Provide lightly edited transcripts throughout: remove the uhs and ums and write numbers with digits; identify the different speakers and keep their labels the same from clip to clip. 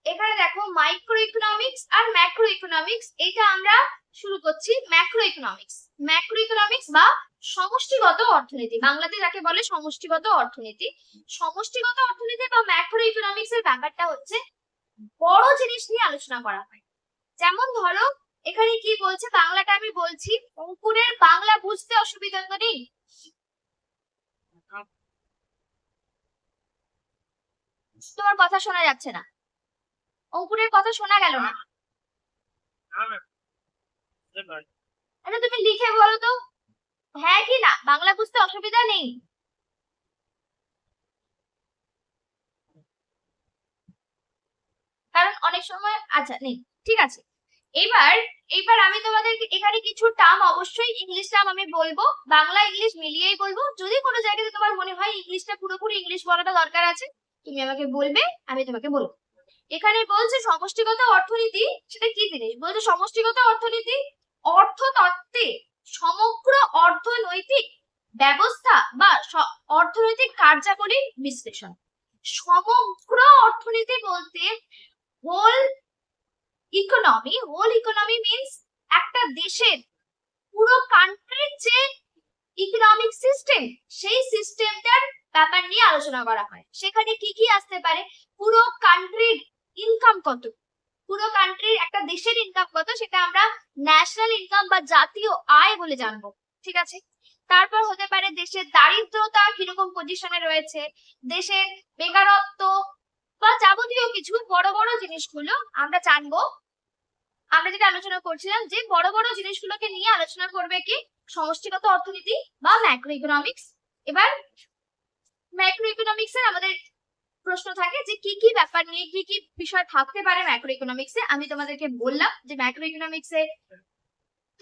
Speaker 1: এখানে দেখো micro economics আর macro economics, এটা আমরা শুরু করছি ম্যাক্রো ইকোনমিক্স। ম্যাক্রো ইকোনমিক্স বা সমষ্টিগত অর্থনীতি, বাংলাতে যাকে বলে সমষ্টিগত অর্থনীতি। সমষ্টিগত অর্থনীতি বা ম্যাক্রো ইকোনমিক্স এর ব্যাপারটা হচ্ছে বড় জিনিস নিয়ে আলোচনা করা হয়। যেমন ধরো এখানে কি বলছে, বাংলাটা আমি বলছি, অঙ্কুরের বাংলা বুঝতে অসুবিধা তো নেই? তোমার কথা শোনা যাচ্ছে না, অঙ্কুরের কথা শোনা গেল না। আচ্ছা তুমি লিখে বলো তো, হ্যাঁ কি না, বাংলা বুঝতে অসুবিধা নেই? কারণ অনেক সময়, আচ্ছা নেই, ঠিক আছে। এবার এবার আমি তোমাদের এখানে কিছু টার্ম, অবশ্যই ইংলিশ টার্ম আমি বলবো, বাংলা ইংলিশ মিলিয়েই বলবো। যদি কোনো জায়গাতে তোমার মনে হয় ইংলিশটা পুরোপুরি ইংলিশ বলাটা দরকার আছে, তুমি আমাকে বলবে, আমি তোমাকে বলবো। এখানে বলছে সমষ্টিগত অর্থনীতি, সেটা কি জিনিস বলছে? সমষ্টিগত অর্থনীতি অর্থতত্ত্বে সমগ্র অর্থনৈতিক ব্যবস্থা বা অর্থনৈতিক কার্যাবলীর বিশ্লেষণ। সমগ্র অর্থনীতি বলতে whole economy, whole economy means একটা দেশের পুরো কান্ট্রির যে ইকোনমিক সিস্টেম, সেই সিস্টেমটার ব্যাপার নিয়ে আলোচনা করা হয়। সেখানে কি কি আসতে পারে? পুরো কান্ট্রির ইনকাম কত, পুরো কান্ট্রির একটা দেশের ইনকাম কত, সেটা আমরা ন্যাশনাল ইনকাম বা জাতীয় আয় বলে জানবো, ঠিক আছে। তারপর হতে পারে দেশের দারিদ্রতা কিরকম পজিশনে রয়েছে, দেশের বেকারত্ব বা যাবতীয় কিছু বড় বড় জিনিসগুলো আমরা জানবো। আমরা যেটা আলোচনা করছিলাম যে বড় বড় জিনিসগুলোকে নিয়ে আলোচনা করবে কি সমষ্টিগত অর্থনীতি বা ম্যাক্রো ইকোনমিক্স। এবার ম্যাক্রো ইকোনমিক্স এর আমাদের প্রশ্ন থাকে যে কি কি ব্যাপার নিয়ে কি কি বিষয় থাকতে পারে ম্যাক্রো ইকোনমিক্সে। আমি তোমাদেরকে বললাম যে ম্যাক্রো ইকোনমিক্সে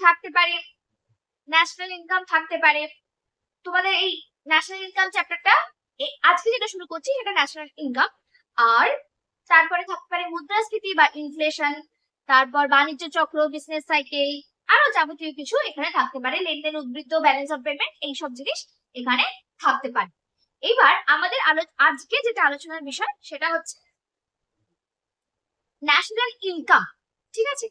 Speaker 1: থাকতে পারে ন্যাশনাল ইনকাম, থাকতে পারে তোমাদের এই ন্যাশনাল ইনকাম চ্যাপ্টারটা আজকে যেটা শুরু করছি সেটা ন্যাশনাল ইনকাম। আর তারপরে থাকতে পারে মুদ্রাস্ফীতি বা ইনফ্লেশন, তারপর বাণিজ্য চক্র, বিজনেস সাইকেল, আরো যাবতীয় কিছু এখানে থাকতে পারে, লেনদেন, উদ্বৃত্ত, ব্যালেন্স অফ পেমেন্ট, এইসব জিনিস এখানে থাকতে পারে। এবার আমাদের আজকে যেটা আলোচনার বিষয় সেটা হচ্ছে ন্যাশনাল ইনকাম, ঠিক আছে।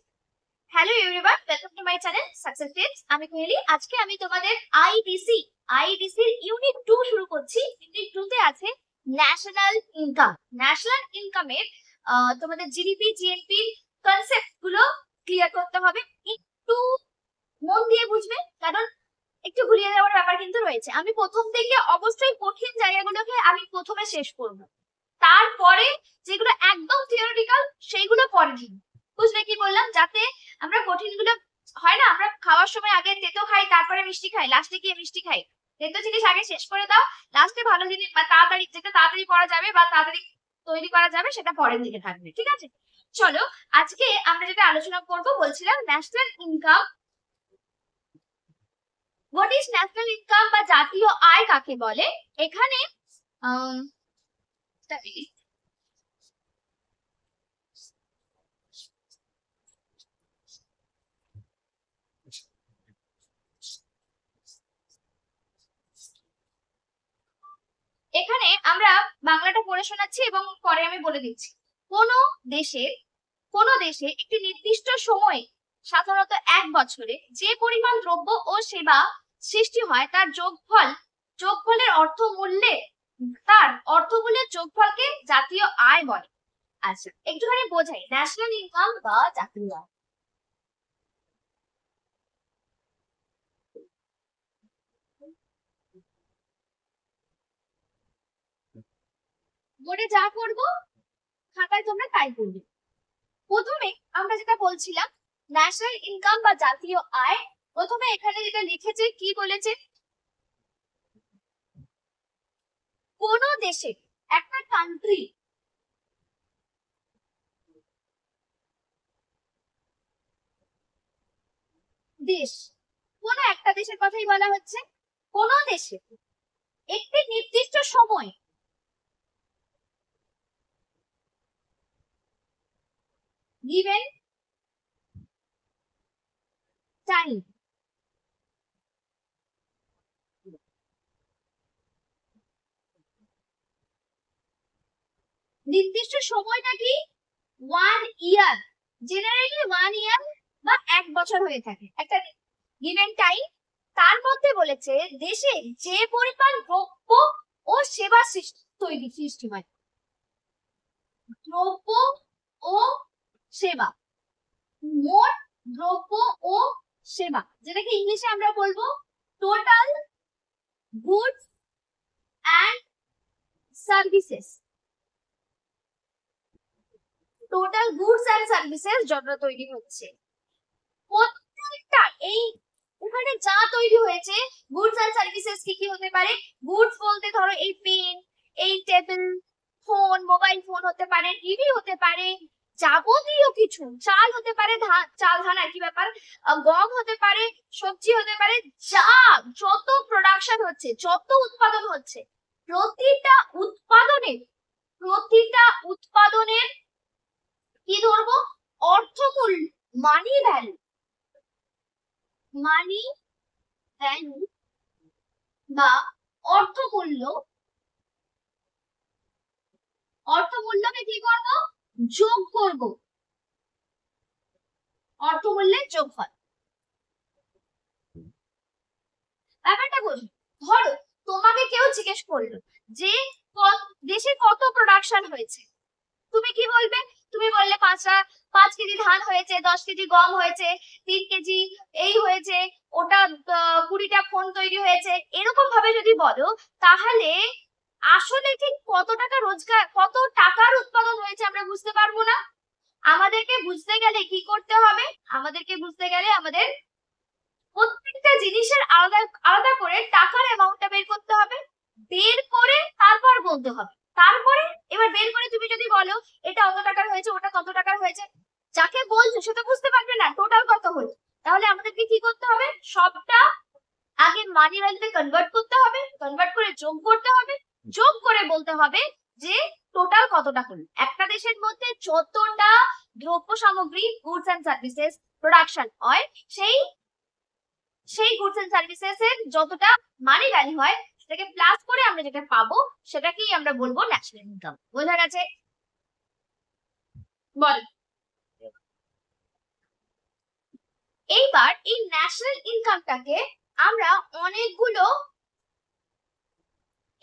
Speaker 1: Hello everyone, welcome to my channel success tips. আমি কোহেলি। আজকে আমি তোমাদের আইডিসি এর ইউনিট 2 শুরু করছি। ইউনিট 2 তে আছে ন্যাশনাল ইনকাম। ন্যাশনাল ইনকামের তোমাদের জিডিপি, জিএনপি কনসেপ্ট গুলো ক্লিয়ার করতে হবে, একটু মন দিয়ে বুঝবে, কারণ একটু ঘুরিয়ে দেওয়ার ব্যাপার কিন্তু রয়েছে। আমি প্রথম থেকে অবশ্যই কঠিন জায়গাগুলোকে আমি প্রথমে শেষ করব, তারপরে যেগুলো একদম থিওরিটিক্যাল সেইগুলো পরে দিব। বুঝলে কি বললাম? যাতে আমরা কঠিন গুলো, হয় না আমরা খাওয়ার সময় আগে তেতো খাই তারপরে মিষ্টি খাই, লাস্টে গিয়ে মিষ্টি খাই। তেতো জিনিস আগে শেষ করে দাও, লাস্টে ভালো জিনিস বা তাড়াতাড়ি, যেটা তাড়াতাড়ি করা যাবে বা তাড়াতাড়ি তৈরি করা যাবে সেটা পরের দিকে থাকবে, ঠিক আছে। চলো আজকে আমরা যেটা আলোচনা করব, বলছিলাম national income. What is national income বা জাতীয় আয় কাকে বলে? এখানে এখানে আমরা বাংলাটা পড়ে শোনাচ্ছি এবং পরে আমি বলে দিচ্ছি। কোন দেশে একটি নির্দিষ্ট সময়ে, সাধারণত 1 বছরে, যে পরিমাণ দ্রব্য ও সেবা সৃষ্টি হয় তার যোগফলের অর্থমূল্যে, তার অর্থমূল্যের যোগফলকে জাতীয় আয় বলে। আচ্ছা একটুখানি বোঝাই ন্যাশনাল ইনকাম বা জাতীয় আয়। বোর্ডে যা করবো খাতায় তোমরা তাই করবে। প্রথমে আমরা যেটা বলছিলাম ন্যাশনাল ইনকাম বা জাতীয় আয়, প্রথমে এখানে যেটা লিখেছে কি বলেছে, কোন দেশে, একটা কান্ট্রি, দেশ, কোন একটা দেশের কথাই বলা হচ্ছে, কোন দেশে একটি নির্দিষ্ট সময়, গিভেন টাইম, নির্দিষ্ট সময়টা কি 1 ইয়ার, জেনারেলি 1 ইয়ার বা 1 বছর হয়ে থাকে একটা গিভেন টাইম। তার মধ্যে বলেছে দেশে যে পরিমাণ দ্রব্য ও সেবা সৃষ্টি হয়, দ্রব্য ও সেবা, মোট দ্রব্য ও সেবা, যেটাকে ইংলিশে আমরা বলবো total goods and services, total goods and services যত তৈরি হচ্ছে প্রত্যেকটা, এই ওখানে যা তৈরি হয়েছে গুডস অ্যান্ড সার্ভিসেস কি কি হতে পারে? গুডস বলতে ধরো এই পেন, এই টেবিল, ফোন, মোবাইল ফোন হতে পারে, টিভি হতে পারে, যাবতীয় কিছু, চাল হতে পারে, চাল ধান আর কি ব্যাপার, গম হতে পারে, সবজি হতে পারে, যা যত প্রোডাকশন হচ্ছে, যত উৎপাদন হচ্ছে, প্রতিটা উৎপাদনের কি ধরবো? অর্থমূল্য, মানি ভ্যালু, বা অর্থমূল্যকে কি করব? যোগ করব, অর্থমূল্যের যোগফল। ব্যাপারটা বলি, ধরো তোমাকে কেউ জিজ্ঞেস করলো যে দেশে কত প্রোডাকশন হয়েছে, তুমি কি বলবে? তুমি বললে 5 কেজি ধান হয়েছে, 10 কেজি গম হয়েছে, 3 কেজি এই হয়েছে, ওটা 20টা ফোন তৈরি হয়েছে, এরকম ভাবে যদি বলো তাহলে আসলে ঠিক কত টাকা রোজগার, কত টাকার উৎপাদন হয়েছে আমরা বুঝতে পারবো না। আমাদেরকে বুঝতে গেলে কি করতে হবে? আমাদেরকে বুঝতে গেলে আমাদের প্রত্যেকটা জিনিসের আলাদা আলাদা করে টাকার অ্যামাউন্টটা বের করতে হবে, বের করে তারপর বলতে হবে। তারপরে এবার বের করে তুমি যদি বলো এটা অত টাকার হয়েছে, ওটা কত টাকার হয়েছে, যাকে বলছো সে তো বুঝতে পারবে না টোটাল কত হলো। তাহলে আমাদেরকে কি করতে হবে? সবটা আগে মানি ভ্যালুতে কনভার্ট করতে হবে, কনভার্ট করে যোগ করতে হবে, যোগ করে বলতে হবে যে টোটাল কতটা হলো। একটা দেশের মধ্যে যতটা দ্রব্য সামগ্রী, গুডস এন্ড সার্ভিসেস প্রোডাকশন হয়, সেই গুডস এন্ড সার্ভিসেস এর যতটা মানি ভ্যালু হয় সেটাকে প্লাস করে আমরা যেটা পাবো সেটাকেই আমরা বলবো ন্যাশনাল ইনকাম। বোঝা গেছে? বল। এইবার এই ন্যাশনাল ইনকামটাকে আমরা অনেকগুলো,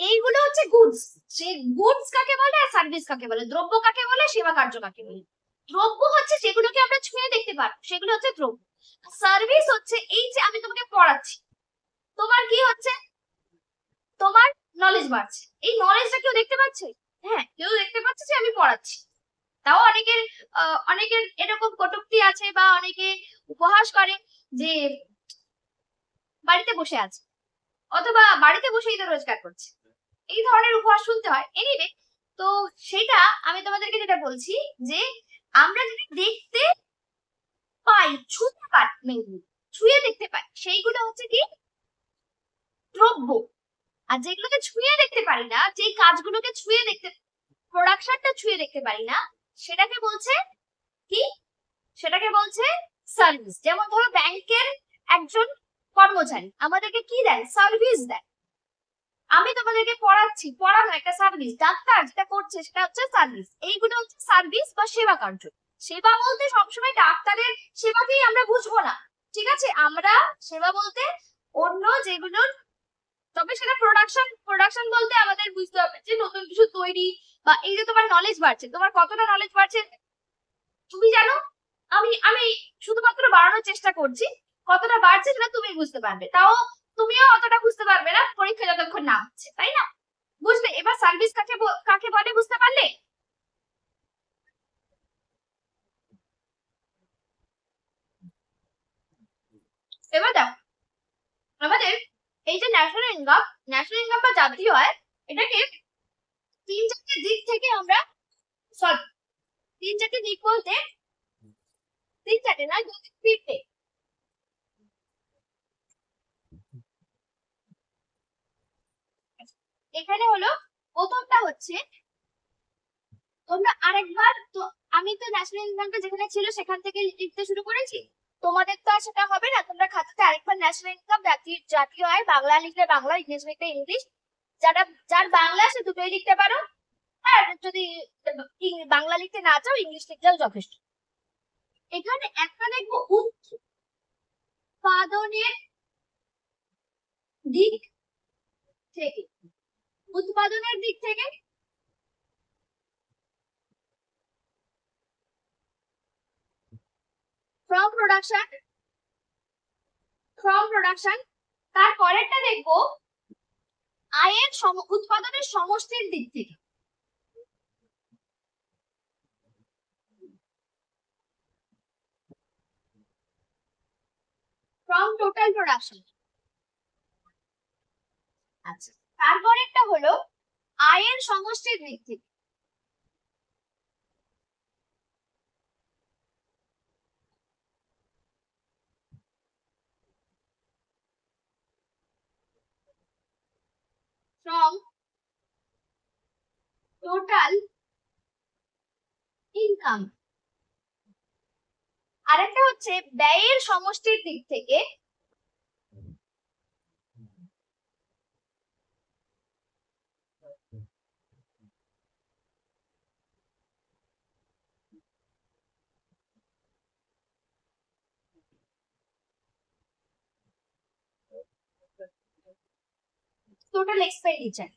Speaker 1: এইগুলো হচ্ছে গুডস, যে গুডস কাকে বলে আর সার্ভিস কাকে বলে, দ্রব্য কাকে বলে, সেবা কার্য কাকে বলে। দ্রব্য হচ্ছে যেগুলোকে আমরা ছুঁয়ে দেখতে পারবো, সেগুলো হচ্ছে দ্রব্য। সার্ভিস হচ্ছে এই যে আমি তোমাকে পড়াচ্ছি, তোমার কি হচ্ছে? তোমার নলেজ বাড়ছে, এই নলেজটা কেউ দেখতে পাচ্ছে? হ্যাঁ, কেউ দেখতে পাচ্ছে যে আমি পড়াচ্ছি। তাও অনেকের এরকম কটূক্তি আছে বা অনেকে উপহাস করে যে বাড়িতে বসে আছে, অথবা বাড়িতে বসেই তো রোজগার করছে, এই ধরনের উপহাস শুনতে হয়। এনিওয়ে, তো সেটা আমি তোমাদেরকে যেটা বলছি যে আমরা যদি দেখতে পাই, ছুঁয়ে দেখতে পাই, সেইগুলো হচ্ছে কি? দ্রব্য। আর যেগুলোকে ছুঁয়ে দেখতে পারি না, যে কাজগুলোকে ছুঁয়ে দেখতে, প্রোডাকশনটা ছুঁয়ে দেখতে পারি না, সেটাকে বলছে কি? সেটাকে বলছে সার্ভিস। যেমন ধরো ব্যাংকের একজন কর্মচারী আমাদেরকে কি দেয়? সার্ভিস দেয়। আমি তোমাদেরকে পড়াচ্ছি, পড়ানো একটা সার্ভিস। ডাক্তার যেটা করছে সেটা হচ্ছে সার্ভিস। এইগুলো হচ্ছে সার্ভিস বা সেবা কার্য। সেবা বলতে সবসময় ডাক্তারের সেবাকেই আমরা বুঝবো না, ঠিক আছে? আমরা সেবা বলতে অন্য যেগুলো, তবে সেটা প্রোডাকশন বলতে আমাদের বুঝতে হবে যে নতুন কিছু তৈরি, বা এই যে তোমার নলেজ বাড়ছে, তোমার কতটা নলেজ বাড়ছে তুমি জানো? আমি শুধুমাত্র বাড়ানোর চেষ্টা করছি, কতটা বাড়ছে সেটা তুমি বুঝতে পারবে, তাও তুমিও অতটা বুঝতে পারবে না পরীক্ষা যতক্ষণ না হচ্ছে, তাই না? বুঝলে? এবার সার্ভিস কাকে বলে বুঝতে পারলে? এবার দেখো, আমাদের এই যে ন্যাশনাল ইনকাম বা জাতীয় আয়, এটাকে 3-4টে দিক থেকে আমরা, সরি 3-4টে দিক বলতে 3-4টে না, 2-3টে। এখানে হলো প্রথমটা হচ্ছে, তোমরা আরেকবার তো, আমি তো ন্যাশনাল ইনকামটা যেখানে ছিল সেখান থেকে লিখতে শুরু করেছি, তোমাদের তো আর সেটা হবে না। তোমরা খাতাতে আরেকবার ন্যাশনাল ইনকাম, জাতীয় আয়, বাংলা লিখলে বাংলা, ইংলিশ লিখলে ইংলিশ, যার বাংলা সে দুটোই লিখতে পারো। আর যদি বাংলা লিখতে না চাও ইংলিশ লিখলেও যথেষ্ট। এখানে একটা দেখবো উৎপাদনের দিক থেকে, উৎপাদনের দিক থেকে from production। তার পরেরটা দেখবো আয়ের উৎপাদনের সমষ্টির দিক থেকে, from total production। আচ্ছা, তারপরেরটা হলো আয়ের সমষ্টির দিক থেকে, from total income। আরেকটা হচ্ছে ব্যয়ের সমষ্টির দিক থেকে, total expenditure।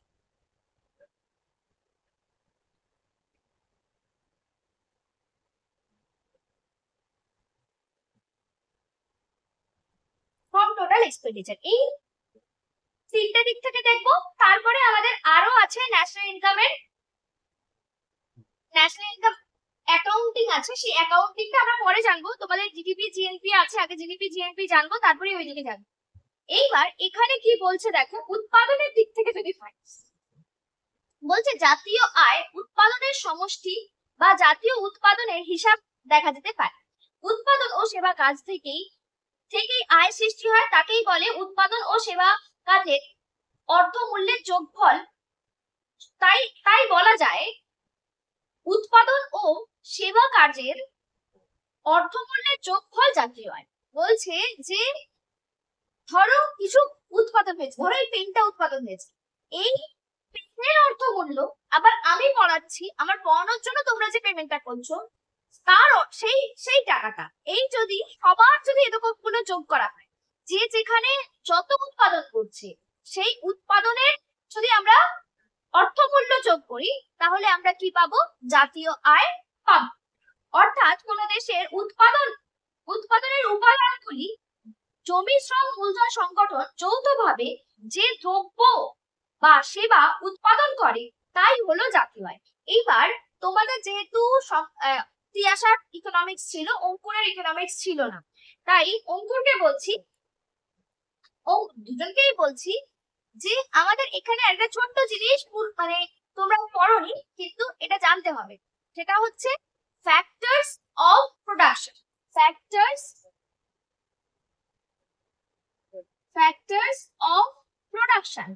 Speaker 1: from total expenditure এই তিনটে দিক থেকে দেখবো। তারপরে আমাদের আরো আছে ন্যাশনাল ইনকামের, ন্যাশনাল ইনকাম অ্যাকাউন্টিং আছে, সেই অ্যাকাউন্টিংটা আমরা পরে জানবো। তোমাদের জিডিপি জিএনপি আছে, আগে জিডিপি জিএনপি জানবো, তারপরে ওইদিকে জানবো। এইবার এখানে কি বলছে দেখো, উৎপাদনের দিক থেকে যদি বলছে জাতীয় আয় উৎপাদনের সমষ্টি বা জাতীয় উৎপাদনের হিসাব দেখা যেতে পারে। উৎপাদন ও সেবা কাজ থেকেই আয় সৃষ্টি হয়, তাকেই বলে উৎপাদন ও সেবা কাজের অর্থমূল্যের যোগফল। তাই বলা যায় উৎপাদন ও সেবা কাজের অর্থমূল্যের যোগফল জাতীয় আয়। বলছে যে ধরো কিছু উৎপাদন হয়েছে, ধরো এই পেনটা উৎপাদন হয়েছে, এই পেনের অর্থমূল্য আবার আমি পড়াচ্ছি, আমার পড়ানোর জন্য তোমরা যে পেমেন্টটা করছো তার সেই টাকাটা, এই যদি সবার যদি এরকম কোনো যোগ করা হয়, যে যেখানে যত উৎপাদন করছে সেই উৎপাদনের যদি আমরা অর্থমূল্য যোগ করি তাহলে আমরা কি পাবো, জাতীয় আয় পাবো। অর্থাৎ কোন দেশের উৎপাদনের উপাদানগুলি জমি, শ্রম, মূলধন সংগঠন যৌথভাবে যে দ্রব্য বা সেবা উৎপাদন করে তাই হলো জাতীয় আয়। এইবার তোমাদের যেহেতু তিয়াসার ইকোনমিক্স ছিল, অঙ্কুরের ইকোনমিক্স ছিল না, তাই অঙ্কুরকে বলছি, দুজনকেই বলছি যে আমাদের এখানে একটা ছোট্ট জিনিস মানে তোমরা পড়োনি কিন্তু এটা জানতে হবে, সেটা হচ্ছে factors of production. Factors of production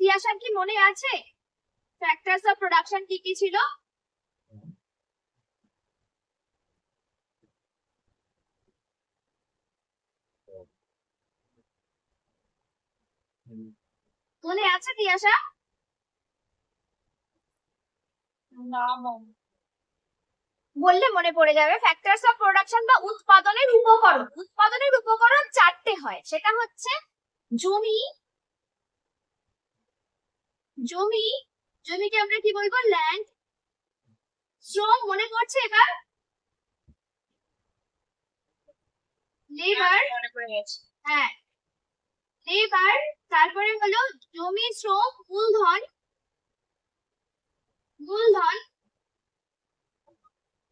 Speaker 1: তিয়াসার কি মনে আছে? ফ্যাক্টরস অফ প্রোডাকশন কি কি ছিল? মনে আছে তিয়াসা? বললে মনে পড়ে যাবে। ফ্যাক্টরস অফ প্রোডাকশন বা উৎপাদনের উপকরণ, উৎপাদনের উপকরণ চারটে হয়, সেটা হচ্ছে জমি, জমিকে আমরা কি বলবো, ল্যান্ড। শ্রম মনে পড়ছে এবার, লেবার, হ্যাঁ লেবার। তারপরে হলো জমি, শ্রম, মূলধন,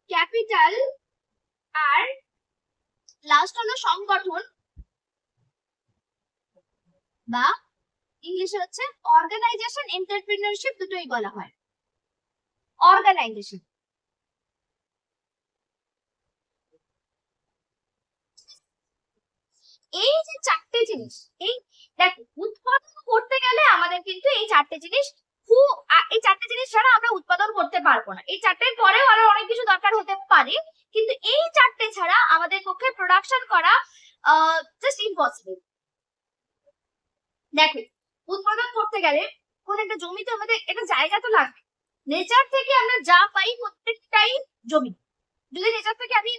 Speaker 1: ক্যাপিটাল, আর লাস্ট হলো সংগঠন বা ইংলিশে হচ্ছে অর্গানাইজেশন, এন্টারপ্রেনারশিপ দুটোই বলা হয় অর্গানাইজেশন। এই যে চারটে জিনিস, এই দেখো উৎপাদন করতে গেলে আমাদের কিন্তু এই চারটে জিনিস এই চারটে জিনিস ছাড়া আমরা উৎপাদন করতে পারবো না। এই চারটের পরেও আরো অনেক কিছু দরকার হতে পারে, কিন্তু এই চারটে ছাড়া আমাদের পক্ষে প্রোডাকশন করা জাস্ট ইম্পসিবল। দেখো উৎপাদন করতে গেলে তখন একটা জমিতে আমাদের একটা জায়গা তো লাগবে। নেচার থেকে আমরা যা পাই প্রত্যেকটাই জমি। যদি নেচার থেকে আমি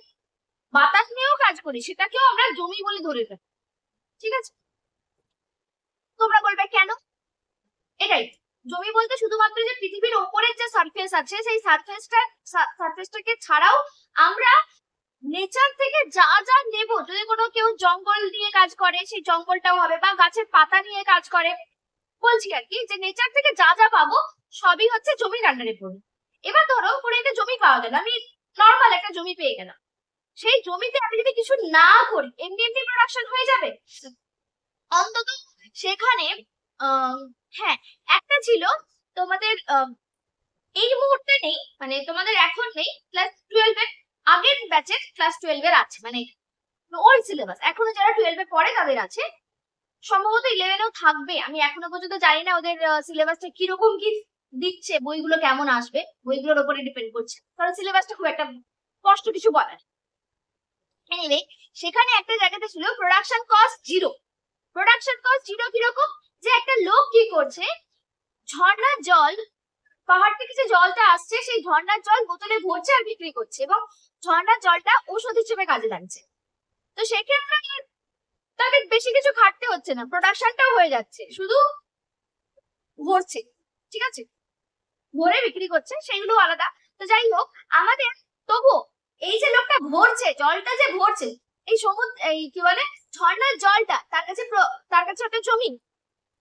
Speaker 1: বাতাস নিয়েও কাজ করি সেটাকেও আমরা জমি বলে ধরে থাকি, ঠিক আছে? তোমরা বলবে কেন? এটাই জমি বলতে শুধুমাত্র যে পৃথিবীর ওপরের যে সারফেস আছে সেই সারফেসটাকে ছাড়াও আমরা নেচার থেকে যা যা নেব, যদি কোনো কেউ জঙ্গল নিয়ে কাজ করে সেই জঙ্গলটাও হবে, বা গাছের পাতা নিয়ে কাজ করে, বলছি আর কি যে নেচার থেকে যা যা পাবো সবই হচ্ছে জমির আন্ডারে পড়ে। এবার ধরো কোনো একটা জমি পাওয়া গেল, আমি নর্মাল একটা জমি পেয়ে গেলাম, সেই জমিতে আমি যদি কিছু না করি এমনি এমনি প্রোডাকশন হয়ে যাবে? অন্তত সেখানে হ্যাঁ একটা ছিল তোমাদের এই মুহূর্তে নেই, মানে তোমাদের এখন নেই, ক্লাস 12 এর আগের ব্যাচের ক্লাস 12 এর আছে, মানে ওল্ড সিলেবাস, এখনো যারা 12 এ পড়ে তাদের আছে, সম্ভবত 11 এও থাকবে। আমি এখনো পর্যন্ত জানি না ওদের সিলেবাসটা কিরকম কি দিচ্ছে, বইগুলো কেমন আসবে বইগুলোর উপরে ডিপেন্ড করছে, কারণ সিলেবাসটা খুব একটা স্পষ্ট কিছু বলার। এনিওয়ে সেখানে একটা জায়গাতে ছিল production cost zero. Production cost zero কিরকম, যে একটা লোক কি করছে, ঝর্ণার জল, পাহাড় থেকে যে জলটা আসছে সেই ঝর্ণার জল বোতলে ভরছে আর বিক্রি করছে, এবং ঝর্ণার জলটা ঔষধ হিসেবে কাজে লাগছে। তো সেক্ষেত্রে তাকে বেশি কিছু খাটতে হচ্ছে না, প্রোডাকশনটাও হয়ে যাচ্ছে, শুধু ভরছে, ঠিক আছে, ভরে বিক্রি করছে, সেগুলো আলাদা। তো যাই হোক, আমাদের তবু এই যে লোকটা ভরছে, জলটা যে ভরছে, এই সমুদ্র, এই কি বলে ঝর্ণার জলটা তার কাছে একটা জমি।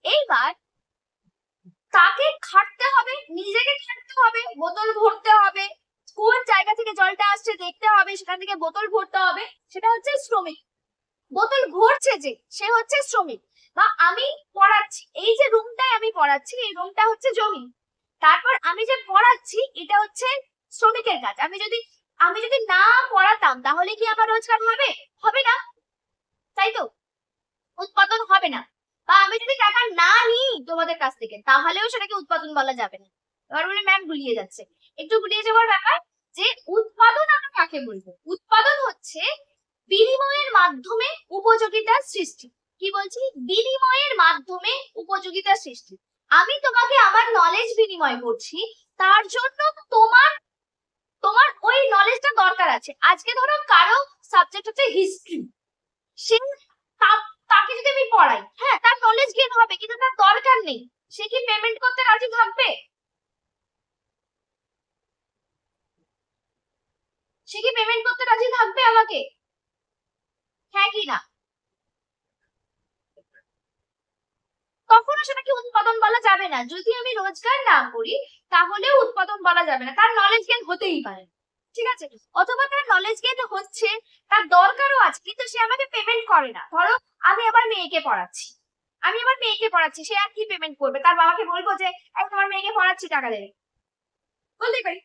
Speaker 1: এইবার তাকে খাটতে হবে, নিজেকে খাটতে হবে, বোতল ভরতে হবে, কোন জায়গা থেকে জলটা আসছে দেখতে হবে, সেখান থেকে বোতল ভরতে হবে, সেটা হচ্ছে শ্রমিক। বোতল ভরছে যে সে হচ্ছে শ্রমিক। বা আমি পড়াচ্ছি, এই যে রুমটায় আমি পড়াচ্ছি এই রুমটা হচ্ছে জমি, তারপর আমি যে পড়াচ্ছি এটা হচ্ছে শ্রমিকের কাজ। আমি যদি না পড়াতাম তাহলে কি আমার রোজগার হবে? হবে না, তাই তো, উৎপাদন হবে না। বা আমি যদি টাকা না নিই তোমাদের কাছ থেকে তাহলেও সেটাকে উৎপাদন বলা যাবে না। এবার বলে ম্যাম গুলিয়ে যাচ্ছে, একটু গুলিয়ে যাওয়ার ব্যাপার, যে উৎপাদন আমরা কাকে বলবো? উৎপাদন হচ্ছে বিনিময়ের মাধ্যমে উপযোগিতার সৃষ্টি। কি বলছি? বিনিময়ের মাধ্যমে উপযোগিতার সৃষ্টি। আমি তোমাকে আমার নলেজ বিনিময় করছি, তার জন্য তোমার তোমার ওই নলেজটা দরকার আছে। আজকে ধরো কারো সাবজেক্ট হচ্ছে হিস্ট্রি, সে তাকে যদি আমি পড়াই, হ্যাঁ তার নলেজ গেইন হবে, কিন্তু তার দরকার নেই, সে কি পেমেন্ট করতে রাজি থাকবে? সে কি পেমেন্ট করতে রাজি থাকবে আমাকে? হ্যাঁ কি না? কখনো সেটাকে উৎপাদন বলা যাবে না। যদি আমি রোজগার না করি তাহলেও উৎপাদন বলা যাবে না, তার নলেজ গেইন হতেই পারে, ঠিক আছে? অথবা তার নলেজ গেইন হচ্ছে, তার দরকারও আছে, কিন্তু সে আমাকে পেমেন্ট করে না। ধরো আমি আমার মেয়েকে পড়াচ্ছি, সে আর কি পেমেন্ট করবে? তার বাবাকে বলবো যে আমি তোমার মেয়েকে পড়াচ্ছি, টাকা দেবে, বলতেই পারি।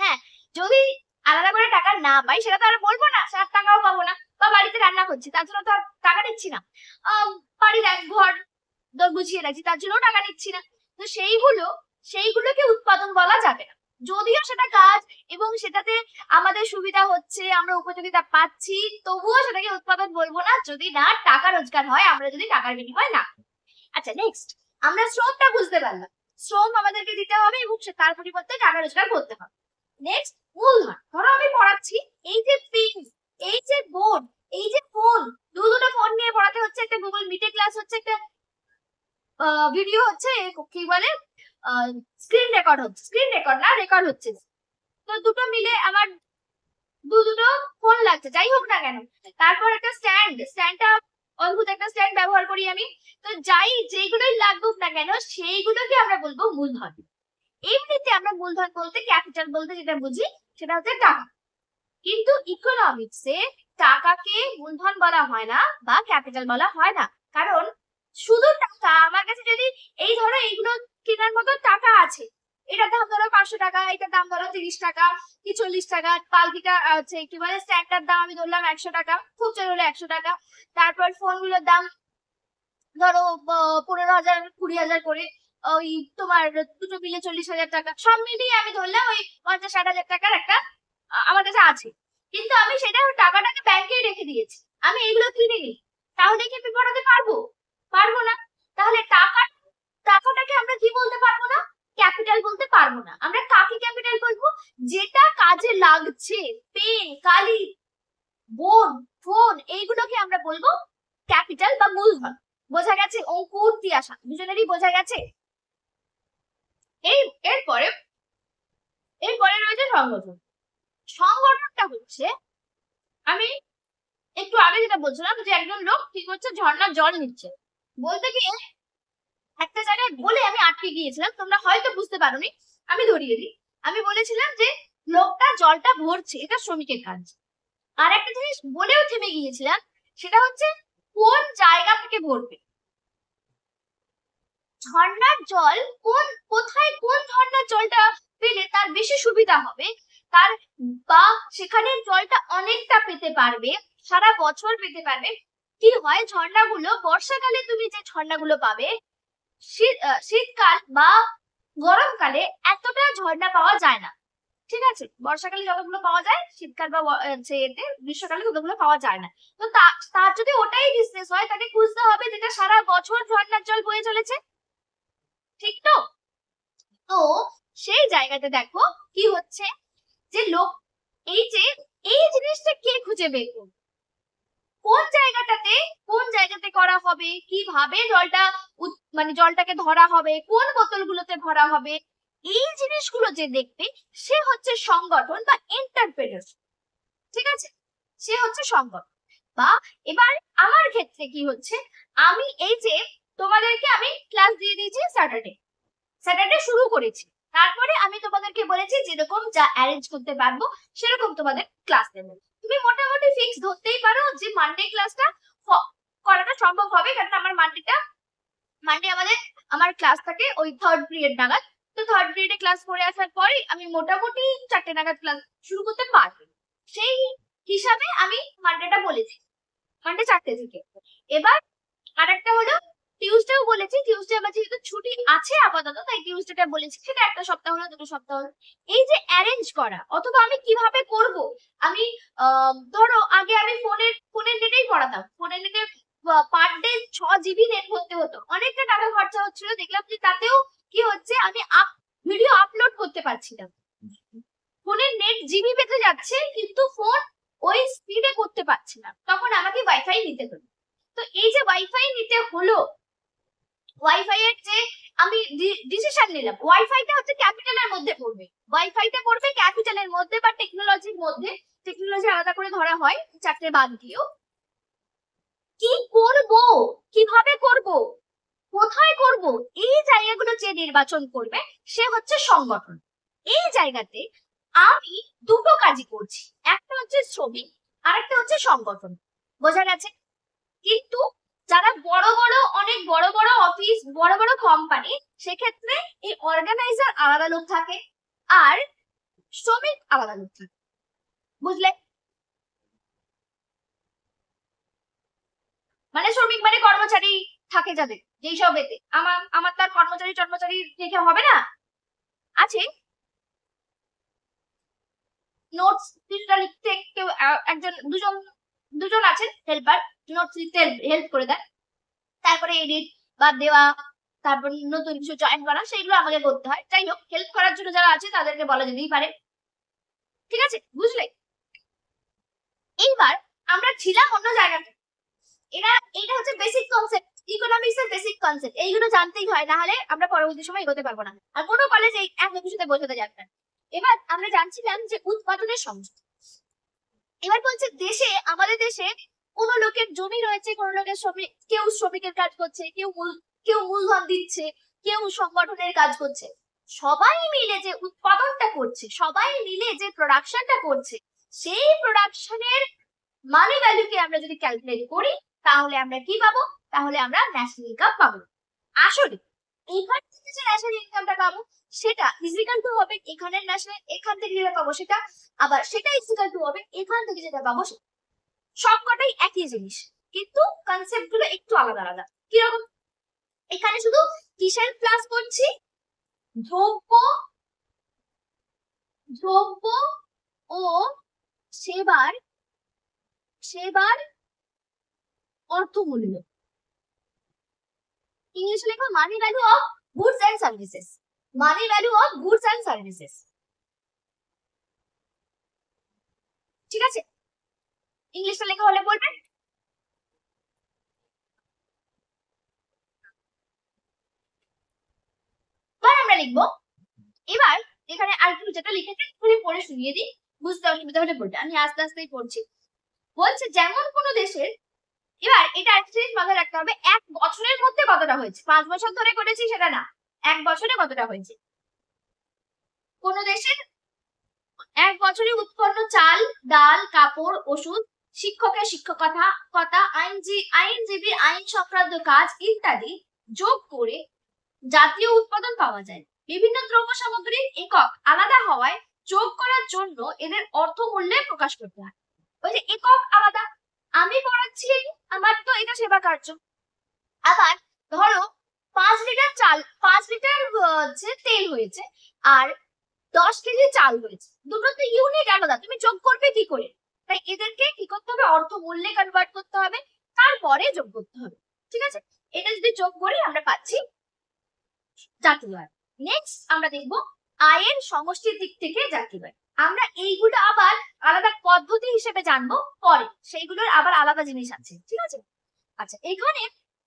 Speaker 1: হ্যাঁ, যদি আলাদা করে টাকা না পাই সেটা তো আর বলবো না, সে আর টাকাও পাবো না। বা বাড়িতে রান্না করছি তার জন্য তো আর টাকা নিচ্ছি না, বাড়ির এক ঘর গুছিয়ে রাখছি তার জন্য টাকা নিচ্ছি না। তো সেইগুলোকে উৎপাদন বলা যাবে না, যদিও সেটা কাজ এবং সেটাতে আমাদের সুবিধা হচ্ছে, আমরা উপযোগিতা পাচ্ছি, তবুও সেটাকে উৎপাদন বলবো না যদি না টাকা রোজগার হয়, আমরা যদি টাকার বিনিময় না। আচ্ছা নেক্সট, আমরা শ্রমটা বুঝতে পারলাম, শ্রম আমাদেরকে দিতে হবে এবং তার পরিবর্তে টাকা রোজগার করতে হবে। নেক্সট মূলধন। ধরো আমি পড়াচ্ছি, এই যে পেন, এই যে বোর্ড, এই যে ফোন, দুটো ফোন নিয়ে পড়াতে হচ্ছে, একটা গুগল মিটে ক্লাস হচ্ছে, একটা ভিডিও হচ্ছে, কি বলে স্ক্রিন রেকর্ড না রেকর্ড হচ্ছে, তো দুটো মিলে আমার দুটো ফোন লাগছে, যাই হোক না কেন। তারপর একটা স্ট্যান্ডটা অদ্ভুত একটা স্ট্যান্ড ব্যবহার করি আমি। তো যেইগুলোই লাগুক না কেন সেইগুলোকে আমরা বলবো মূলধন। এমনিতে আমরা মূলধন বলতে, ক্যাপিটাল বলতে যেটা বুঝি সেটা হচ্ছে টাকা, কিন্তু ইকোনমিক্সে টাকাকে মূলধন বলা হয় না বা ক্যাপিটাল বলা হয় না, কারণ শুধু টাকা আমার কাছে যদি, এই ধরো এইগুলো কেনার মতো টাকা আছে, এটার দাম ধরো 500 টাকা, এটার দাম ধরো 30 টাকা কি 40 টাকা, পালকিটা আছে কি বলে স্ট্যান্ডটার দাম আমি ধরলাম 100 টাকা, খুব জোর হলে 100 টাকা, তারপর ফোনগুলোর দাম ধরো 15,000 20,000 করে, ওই তোমার দুটো মিলে 40,000 টাকা, সব মিলিয়ে আমি ধরলাম ওই 50-60,000 টাকার একটা আমার কাছে আছে। কিন্তু আমি সেটা টাকাটাকে ব্যাংকেই রেখে দিয়েছি, আমি এইগুলো কিনিনি, তাহলে কি আমি পড়াতে পারবো? পারবো না। তাহলে টাকা টাকাটাকে আমরা কি বলতে পারবো না? ক্যাপিটাল বলতে পারবো না। আমরা কাকে ক্যাপিটাল বলবো? যেটা কাজে লাগছে, পেন, কালি, বোন, ফোন, এইগুলোকে আমরা বলবো ক্যাপিটাল বা মূলধন। বোঝা গেছে? অঙ্ক উঠতি আসা দুজনেরই বোঝা গেছে। এরপরে রয়েছে সংগঠন। সংগঠনটা হচ্ছে, আমি একটু আগে যেটা বলছিলাম যে একজন লোক কি করছে, ঝর্ণার জল নিচ্ছে, বলতে গিয়ে একটা জায়গায় বলে আমি আটকে গিয়েছিলাম, তোমরা হয়তো বুঝতে পারোনি, আমি ধরিয়ে দিই। আমি বলেছিলাম যে লোকটা জলটা ভরছে, এটা শ্রমিকের কাজ। আর একটা জিনিস বলেও থেমে গিয়েছিলাম, সেটা হচ্ছে কোন জায়গা থেকে ভরবে। ঝর্ণার জল কোথায়, কোন ঝর্ণার জলটা পেলে তার বেশি সুবিধা হবে, তার বা সেখানে জলটা অনেকটা পেতে পারবে, সারা বছর পেতে পারবে। কি হয়, ঝর্ণাগুলো বর্ষাকালে তুমি যে ঝর্ণাগুলো পাবে, শীতকাল বা গরমকালে এতটা ঝর্ণা পাওয়া যায় না। ঠিক আছে, বর্ষাকালে যতগুলো পাওয়া যায়, শীতকাল বা গ্রীষ্মকালে ততগুলো পাওয়া যায় না। তো তার যদি ওটাই বিজনেস হয়, তাকে খুঁজতে হবে যেটা সারা বছর ঝর্ণার জল বয়ে চলেছে, ঠিক তো? তো সেই জায়গাতে দেখো কি হচ্ছে, যে লোক এই জিনিসটা কে খুঁজে বের করবে, কোন জায়গাতে করা হবে, কিভাবে জলটা মানে জলটাকে ধরা হবে, কোন বোতলগুলোতে ভরা হবে, এই জিনিসগুলো যে দেখবে সে হচ্ছে সংগঠন বা এন্টারপ্রেনার। ঠিক আছে, সে হচ্ছে সংগঠন। বা এবার আমার ক্ষেত্রে কি হচ্ছে, আমি এই যে তোমাদেরকে আমি ক্লাস দিয়ে দিয়েছি স্যাটারডে শুরু করেছি, তারপরে আমি তোমাদেরকে বলেছি যেরকম যা অ্যারেঞ্জ করতে পারবো সেরকম তোমাদের ক্লাস দেবো। তুমি মোটামুটি ফিক্স ধরতেই পারো যে মানডে ক্লাসটা করাটা সম্ভব হবে, কারণ মানডে আমার ক্লাস থাকে ওই থার্ড পিরিয়ড নাগাদ। তো থার্ড পিরিয়ডে ক্লাস করে আসার পরে আমি মোটামুটি 4টে নাগাদ ক্লাস শুরু করতে পারবো। সেই হিসাবে আমি মানডেটা বলেছি, মানডে 4টে থেকে। এবার আরেকটা হলো টিউসডেও বলেছি, টিউসডে আমার যেহেতু ছুটি আছে আপাতত, তাই টিউসডেটা বলেছি, সেটা একটা সপ্তাহ হলো, 2টো সপ্তাহ হলো। এই যে অ্যারেঞ্জ করা, অথবা আমি কিভাবে করব, আমি ধরো আগে আমি ফোনের নেটেই পড়াতাম, ফোনের নেটে পার ডে 6 GB নেট ভরতে হতো, অনেকটা টাকা খরচা হচ্ছিল। দেখলাম যে তাতেও কি হচ্ছে, আমি ভিডিও আপলোড করতে পারছিলাম, ফোনের নেট জিবি বেঁচে যাচ্ছে কিন্তু ফোন ওই স্পিডে করতে পারছি না, তখন আমাকে ওয়াইফাই নিতে হলো। তো এই যে ওয়াইফাই নিতে হলো, ওয়াইফাই এর যে আমি ডিসিশন নিলাম, ওয়াইফাইটা হচ্ছে ক্যাপিটালের মধ্যে পড়বে, ওয়াইফাইটা পড়বে ক্যাপিটালের মধ্যে বা টেকনোলজির মধ্যে, টেকনোলজি আলাদা করে ধরা হয় 4টে বাদ দিয়েও। কি করব, কিভাবে করব, কোথায় করব, এই জায়গাগুলো যে নির্বাচন করবে সে হচ্ছে সংগঠন। এই জায়গাতে আমি দুটো কাজই করছি, একটা হচ্ছে শ্রমিক আর একটা হচ্ছে সংগঠন। বোঝা গেছে? কিন্তু যারা অনেক বড় বড় অফিস, বড় বড় কোম্পানি, সেক্ষেত্রে এই অর্গানাইজার আলাদা লোক থাকে আর শ্রমিক আলাদা লোক থাকে। বুঝলে? মানে শ্রমিক মানে কর্মচারী থাকে যাদের, যেই সব এতে আমার তার কর্মচারী দেখে হবে না, আছে নোটস কিছুটা লিখতে কেউ একজন দুজন আছেন হেল্পার, নোটস লিখতে হেল্প করে দেয়, তারপরে এডিট বা দেওয়া, তারপর নতুন কিছু জয়েন করা, সেইগুলো আমাকে করতে হয়। যাই হোক, হেল্প করার জন্য যারা আছে তাদেরকে বলা যেতেই পারে। ঠিক আছে, বুঝলে? এইবার আমরা ছিলাম অন্য জায়গাতে, এটা হচ্ছে বেসিক কনসেপ্ট, ইকোনমিক্স এর বেসিক কনসেপ্ট, এইগুলো জানতেই হয়, না হলে আমরা পরবর্তী সময় এগোতে পারবো না, আর কোনো কলেজে এক কিছুতে বোঝাতে যাবে না। এবার আমরা জানছিলাম যে উৎপাদনের সমস্যা। এবার বলছে আমাদের দেশে কোন লোকের জমি রয়েছে, কোন লোকের কেউ শ্রমিকের কাজ করছে, কেউ মূলধন দিচ্ছে, কেউ সংগঠনের কাজ করছে, সবাই মিলে যে উৎপাদনটা করছে, সবাই মিলে যে প্রোডাকশনটা করছে, সেই প্রোডাকশনের মানি ভ্যালুকে আমরা যদি ক্যালকুলেট করি, তাহলে আমরা কি পাবো? তাহলে আমরা ন্যাশনাল ইনকাম পাবো। আসলে এইখান থেকে যে ন্যাশনাল ইনকামটা পাবো, সেটা ইজিক্যাল টু হবে এখানের ন্যাশনাল, এখান থেকে যেটা পাবো সেটা, আবার সেটা ইজিক্যাল টু হবে এখান থেকে যেটা পাবো সেটা। সবকটাই একই জিনিস, কিন্তু কনসেপ্ট গুলো একটু আলাদা আলাদা। কিরকম? এখানে শুধু কিসের প্লাস করছি? দ্রব্য ও সেবার অর্থমূল্য। ইংলিশে লেখো money value of goods and services, money value of goods and services. ঠিক আছে, ইংলিশটা লেখা হলে বলবেন। এবার আমরা লিখবো, এবার এখানে আর একটু যেটা লিখেছে তুমি পড়ে শুনিয়ে দিই, বুঝতে অসুবিধা হলে বলবে, আমি আস্তে আস্তেই পড়ছি। বলছে যেমন কোন দেশের, এবার এটা একটা জিনিস মাথায় রাখতে হবে, এক বছরের মধ্যে কতটা হয়েছে, 5 বছর ধরে করেছি সেটা না, এক বছরে কতটা হয়েছে। কোন দেশের এক বছরে উৎপন্ন চাল, ডাল, কাপড়, ওষুধ, শিক্ষকের শিক্ষকতা, আইনজীবীর আইন সংক্রান্ত কাজ ইত্যাদি যোগ করে জাতীয় উৎপাদন পাওয়া যায়। বিভিন্ন দ্রব্য সামগ্রীর একক আলাদা হওয়ায় যোগ করার জন্য এদের অর্থ মূল্যে প্রকাশ করতে হয়। ওই যে একক আলাদা, আমি পড়াচ্ছি আমার তো এটা সেবা কার্য, আবার ধরো 5 লিটার চাল, 5 লিটার হচ্ছে তেল হয়েছে আর 10 কেজি চাল হয়েছে, দুটো তো ইউনিট আলাদা, তুমি যোগ করবে কি করে? তাই এদেরকে কি করতে হবে, অর্থ মূল্যে কনভার্ট করতে হবে, তারপরে যোগ করতে হবে। ঠিক আছে, এটা যদি যোগ করি আমরা পাচ্ছি জাতীয় আয়। নেক্সট আমরা দেখবো আয়ের সমষ্টির দিক থেকে জাতীয় আয়। আমরা এইগুলো আবার আলাদা পদ্ধতি হিসেবে জানবো পরে, সেইগুলোর আবার আলাদা জিনিস আছে। ঠিক আছে, আচ্ছা এখানে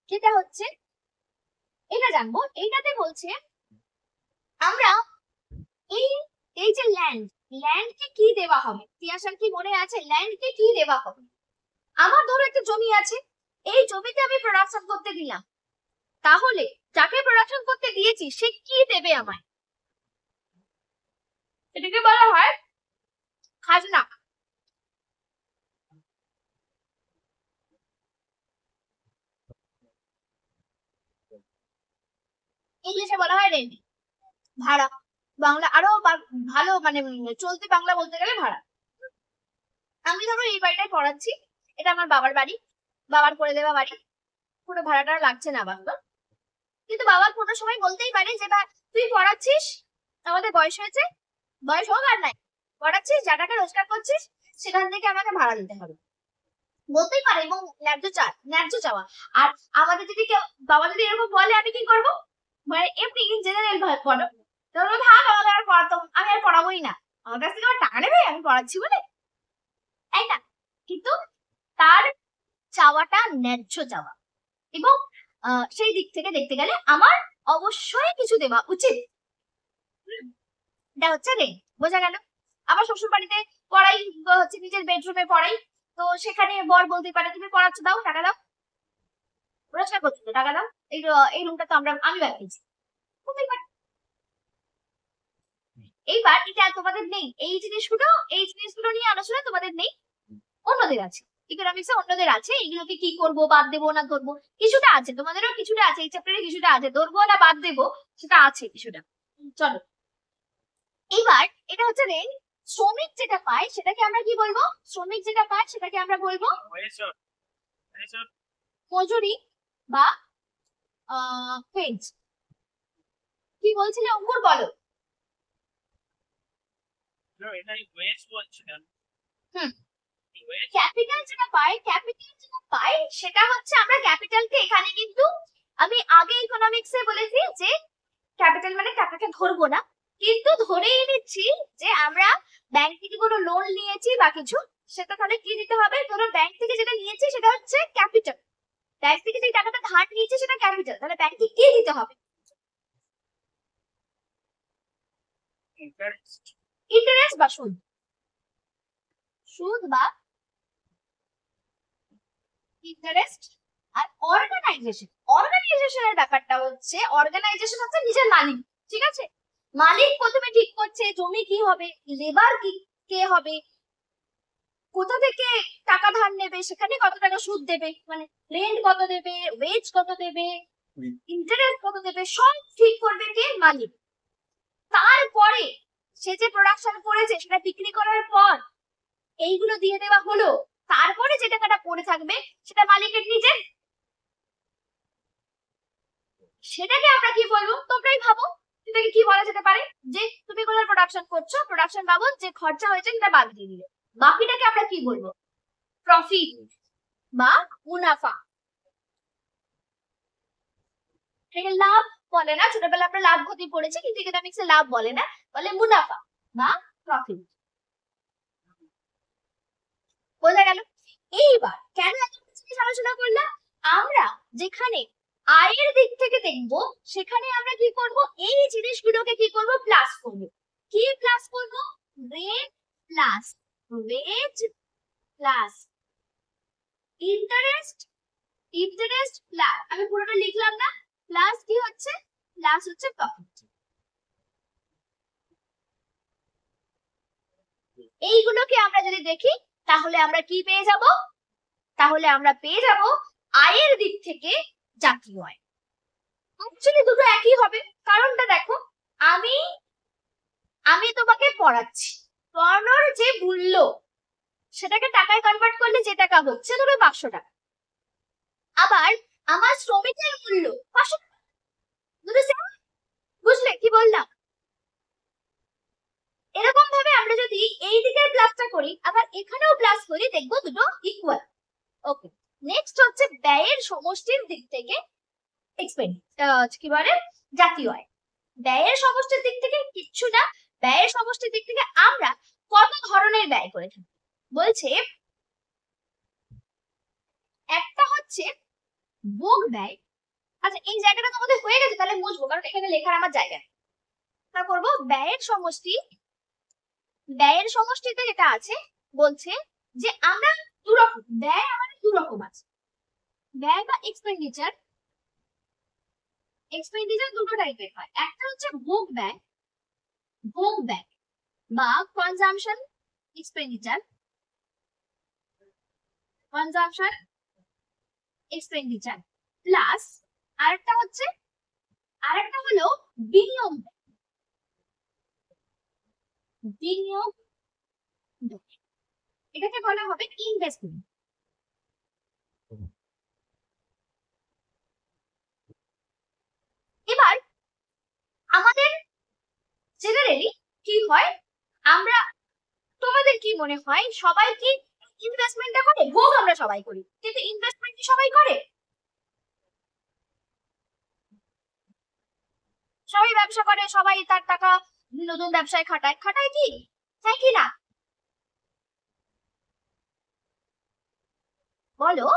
Speaker 1: যেটা হচ্ছে এটা জানবো, এইটাতে বলছে আমরা এই যে ল্যান্ডকে কি দেওয়া হবে, তিয়াসার কি মনে আছে ল্যান্ডকে কি দেওয়া হবে? আমার ধরো একটা জমি আছে, এই জমিতে আমি প্রোডাকশন করতে দিলাম, তাহলে যাকে প্রোডাকশন করতে দিয়েছি সে কি দেবে আমায়? এটাকে বলা হয় খাজনা, ইংলিশে বলা হয় রেন্ট, ভাড়া। বাংলা আরো ভালো মানে চলতি বাংলা বলতে গেলে ভাড়া। আমি ধরো এই বাড়িটায় পড়াচ্ছি, এটা আমার বাবার বাড়ি, বাবার করে দেওয়া বাড়ি, পুরো ভাড়াটা লাগছে না বাবা, কিন্তু বাবা কোনো সময় বলতেই পারে যে বা তুই পড়াচ্ছিস, আমাদের বয়স হয়েছে, বয়স হোক আর নাই, পড়াচ্ছিস, যা টাকা রোজগার করছিস সেখান থেকে আমাকে ভাড়া দিতে হবে, বলতেই পারে, এবং ন্যায্য চাওয়া। আর আমাদের যদি কেউ, বাবা যদি এরকম বলে আমি কি করবো, মানে এমনি জেনারেল ভাবে পড়ো, ধরো থাক আমাকে আর পড়াতো, আমি আর পড়াবোই না, আমার কাছ থেকে আমার টাকা নেবে আমি পড়াচ্ছি বলে, তাই না? কিন্তু তার চাওয়াটা ন্যায্য চাওয়া, এবং সেই দিক থেকে দেখতে গেলে আমার অবশ্যই কিছু দেওয়া উচিত। এটা হচ্ছে রে, বোঝা গেল? আমার শ্বশুর বাড়িতে পড়াই, হচ্ছে নিজের বেডরুমে পড়াই, তো সেখানে বর বলতে পারে তুমি পড়াচ্ছ, দাও টাকা দাও, রোজগার করছো তো টাকা দাও, এই রুমটা তো আমি বানিয়েছি, এইবার এটা তোমাদের নেই, এই জিনিসগুলো নিয়ে আলোচনা তোমাদের নেই, অন্যদের আছে, ইকোনমিক্সে অন্যদের আছে, এগুলোকে কি করব, বাদ দেবো না ধরবো, কিছুটা আছে, তোমাদেরও কিছুটা আছে, এই চ্যাপ্টারে কিছুটা আছে, ধরবো না বাদ দেবো সেটা আছে কিছুটা। চলো এবার এটা হচ্ছে রেন্ট, শ্রমিক যেটা পায় সেটাকে আমরা কি বলবো, শ্রমিক যেটা পায় সেটাকে আমরা বলবো মজুরি বা ওয়েজ। কি বলছিলে অঙ্কুর, বলো। ক্যাপিটাল যেটা পায় সেটা হচ্ছে, আমরা ক্যাপিটালকে এখানে কিন্তু আমি আগে ইকোনমিক্সে বলেছি যে ক্যাপিটাল মানে টাকাকে ধরবো না, কিন্তু ধরেই নিচ্ছি যে আমরা ব্যাংক থেকে কোনো লোন নিয়েছি বা কিছু, সেটা তাহলে কি দিতে হবে, ধরো ব্যাংক থেকে যেটা নিয়েছি সেটা হচ্ছে ক্যাপিটাল, ব্যাংক থেকে যে টাকাটা ধার নিয়েছি সেটা ক্যাপিটাল, তাহলে ব্যাংকে কি দিতে হবে, ইন্টারেস্ট বা সুদ, সুদ বা ইন্টারেস্ট। আর অর্গানাইজেশনের ব্যাপারটা হচ্ছে, অর্গানাইজেশন হচ্ছে নিজের মালিক। ঠিক আছে, মালিক প্রথমে ঠিক করছে জমি কি হবে, লেবার কে হবে, কোথা থেকে টাকা ধার নেবে, সেখানে কত টাকা সুদ দেবে, মানে রেন্ট কত দেবে, ওয়েজ কত দেবে, ইন্টারেস্ট কত দেবে, সব ঠিক করবে কে, মালিক। তারপরে সে যে প্রোডাকশন করেছে সেটা বিক্রি করার পর এইগুলো দিয়ে দেওয়া হলো, তারপরে যে টাকাটা পড়ে থাকবে সেটা মালিকের নিজের, সেটাকে আমরা কি বলবো, তোমরাই ভাবো সেটাকে কি বলা যেতে পারে, যে তুমি কোনো প্রোডাকশন করছো, প্রোডাকশন বাবদ যে খরচা হয়েছে সেটা বাদ দিয়ে দিলে, বাকিটাকে আমরা কি বলবো, প্রফিট বা মুনাফা। এটাকে লাভ বলে না, ছোটবেলায় আমরা লাভ ক্ষতি পড়েছি, কিন্তু ইকোনমিক্সে লাভ বলে না, বলে মুনাফা বা প্রফিট। বোঝা গেল? এইবার কেন এত জিনিস আলোচনা করলাম? আমরা যেখানে আয়ের দিক থেকে দেখব, সেখানে আমরা কি করব, এই জিনিসগুলোকে কি করব, প্লাস করব। কি প্লাস করব? Rate plus wage plus interest, interest plus, আমি পুরোটা লিখলাম না, প্লাস কি হচ্ছে, প্লাস হচ্ছে প্রফিট। এইগুলোকে আমরা যদি দেখি তাহলে আমরা কি পেয়ে যাব, তাহলে আমরা পেয়ে যাব আয়ের দিক থেকে জাতীয় আয়। অ্যাকচুয়ালি দুটো একই হবে, কারণটা দেখো, আমি আমি তোমাকে পড়াচ্ছি, পড়ানোর যে মূল্য সেটাকে টাকায় কনভার্ট করলে যে টাকা হচ্ছে ধরো 500 টাকা, আবার আমার শ্রমিকের মূল্য 500 টাকা, দুটো সেম। বুঝলে কি বললাম? এরকম ভাবে আমরা যদি এই দিকের প্লাসটা করি আবার এখানেও প্লাস করি, দেখবো দুটো ইকুয়াল। ওকে, নেক্সট হচ্ছে ব্যয়ের সমষ্টির দিক থেকে কি বলে, জাতীয় আয়। ব্যয়ের সমষ্টির দিক থেকে কিচ্ছু না, ব্যয়ের সমষ্টির দিক থেকে আমরা কত ধরনের ব্যয় করে থাকি বলছে। একটা হচ্ছে ভোগ ব্যয়। আচ্ছা, এই জায়গাটা তোমাদের হয়ে গেছে, তাহলে মুছবো, কারণ এখানে লেখার আমার জায়গা নেই। তা করবো ব্যয়ের সমষ্টি। ব্যয়ের সমষ্টিতে যেটা আছে বলছে যে আমরা দুরকম ব্যয়, আমাদের দুরকম আছে, ব্যয় বা এক্সপেন্ডিচার। এক্সপেন্ডিচার দুটো টাইপের হয়, একটা হচ্ছে ভোগ ব্যয়, ভোগ ব্যয় বা consumption expenditure, consumption expenditure plus আরেকটা হলো বিনিয়োগ, বিনিয়োগ, এটাকে বলা হবে ইনভেস্টমেন্ট। এবার আমাদের জেনারেলি কি হয়, আমরা, তোমাদের কি মনে হয় সবাই কি ইনভেস্টমেন্টটা করে? ভোগ আমরা সবাই করি, কিন্তু ইনভেস্টমেন্ট কি সবাই করে? সবাই ব্যবসা করে, সবাই তার টাকা নতুন ব্যবসায় খাটায়, খাটায় কি? হ্যাঁ কি না বলো?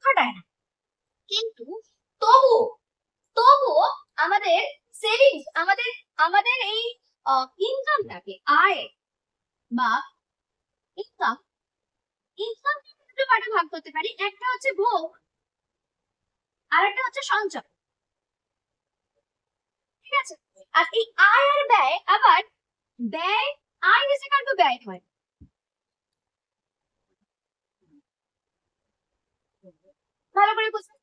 Speaker 1: খাটায় না, কিন্তু তবু তবুও আমাদের সেভিংস, আমাদের আমাদের এই ইনকামটাকে, আয় বা ইনকাম, ইনকাম দুটো পার্টে ভাগ করতে পারি, একটা হচ্ছে ভোগ আর একটা হচ্ছে সঞ্চয়। ঠিক আছে? আর এই আয় আর ব্যয়, আবার ব্যয়, আয় ইজ ইকুয়াল টু ব্যয় হয়, ভালো করে বুঝতে,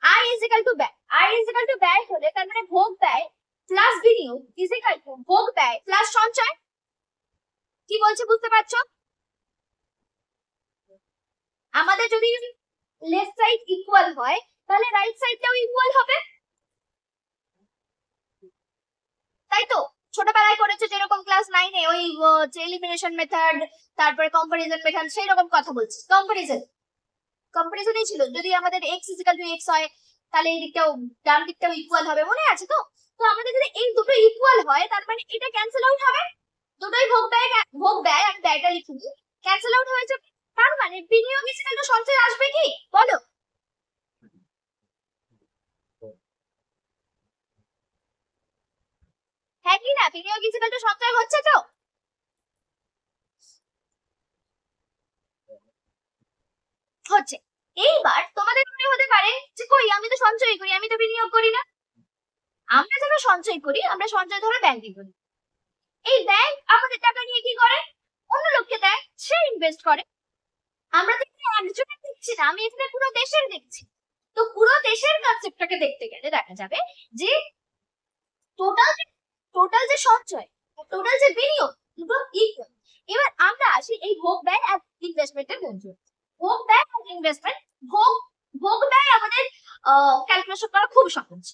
Speaker 1: আয় ইজ ইকুয়াল টু ব্যয়, আয় ইজ ইকুয়াল টু ব্যয় হলে তার মানে ভোগ ব্যয় প্লাস বিনিয়োগ ইজ ইকুয়াল টু ভোগ ব্যয় প্লাস সঞ্চয়। কি বলছে বুঝতে পারছো? আমাদের যদি লেফট সাইড ইকুয়াল হয় তাহলে রাইট সাইডটাও ইকুয়াল হবে, তাই তো? ছোটবেলায় করেছে যেরকম ক্লাস 9-এ, ওই এলিমিনেশন মেথড, তারপরে কম্পারিজন মেথড, সেই রকম কথা বলছি। কম্পারিজনই ছিল, যদি আমাদের x ইকুয়াল টু x হয় তাহলে এই দিকটাও, ডান দিকটাও ইকুয়াল হবে, মনে আছে তো? তো আমাদের যদি এই দুটো ইকুয়াল হয় তার মানে এটা ক্যান্সেল আউট হবে, দুটোই ভোগ ব্যয়, ভোগ ব্যয়, আমি ব্যয়টা লিখে দিই, ক্যান্সেল আউট হয়ে যাবে। তার মানে বিনিয়োগ ইকুয়াল টু সঞ্চয় আসবে কি বলো? হ্যাঁ কি না? বিনিয়োগ ইকুয়াল টু সঞ্চয় হচ্ছে তো? হচ্ছে। এইবার তোমাদের মনে হতে পারে যে কই, আমি তো সঞ্চয় করি, আমি তো বিনিয়োগ করি না। আমরা যারা সঞ্চয় করি, আমরা সঞ্চয় ধরে ব্যাংকে করি, এই ব্যাংক আমাদের টাকা নিয়ে কি করে? অন্য লোককে দেয়, সে ইনভেস্ট করে। আমরা তো এখানে একজনের দেখছি না, আমি এখানে পুরো দেশের দেখছি। তো পুরো দেশের কনসেপ্টটাকে দেখতে গেলে দেখা যাবে যে টোটাল, টোটাল যে সঞ্চয়, টোটাল যে বিনিয়োগ, দুটো ইকুয়াল। এবার আমরা আসি এই ভোগ ব্যয় আর ইনভেস্টমেন্টের মধ্যে। ভোগ ব্যয় আর ইনভেস্টমেন্ট, ভোগ ভোগ ব্যয় আমাদের ক্যালকুলেশন করা খুব সহজ,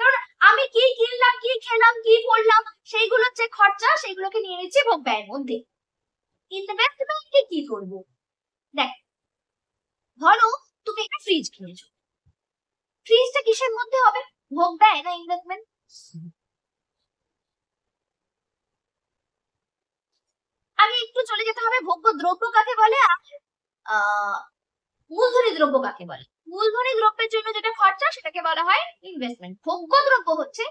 Speaker 1: কারণ আমি কি কিনলাম, কি খেলাম, কি পড়লাম, সেইগুলোর যে খরচা, সেইগুলোকে নিয়ে নিচ্ছি ভোগ ব্যয়ের মধ্যে। ইনভেস্টমেন্টে কি করবো? দেখ, ধরো তুমি একটা ফ্রিজ কিনেছো, ফ্রিজটা কিসের মধ্যে হবে? ভোগ ব্যয় না ইনভেস্টমেন্ট? আগে একটু চলে যেতে হবে ভোগ্য দ্রব্য কাকে বলে আর মূলধনী দ্রব্য কাকে বলে। মূলধনী দ্রব্যের জন্য যেটা খরচা সেটাকে বলা হয় ইনভেস্টমেন্ট। ভোগ্য দ্রব্য হচ্ছে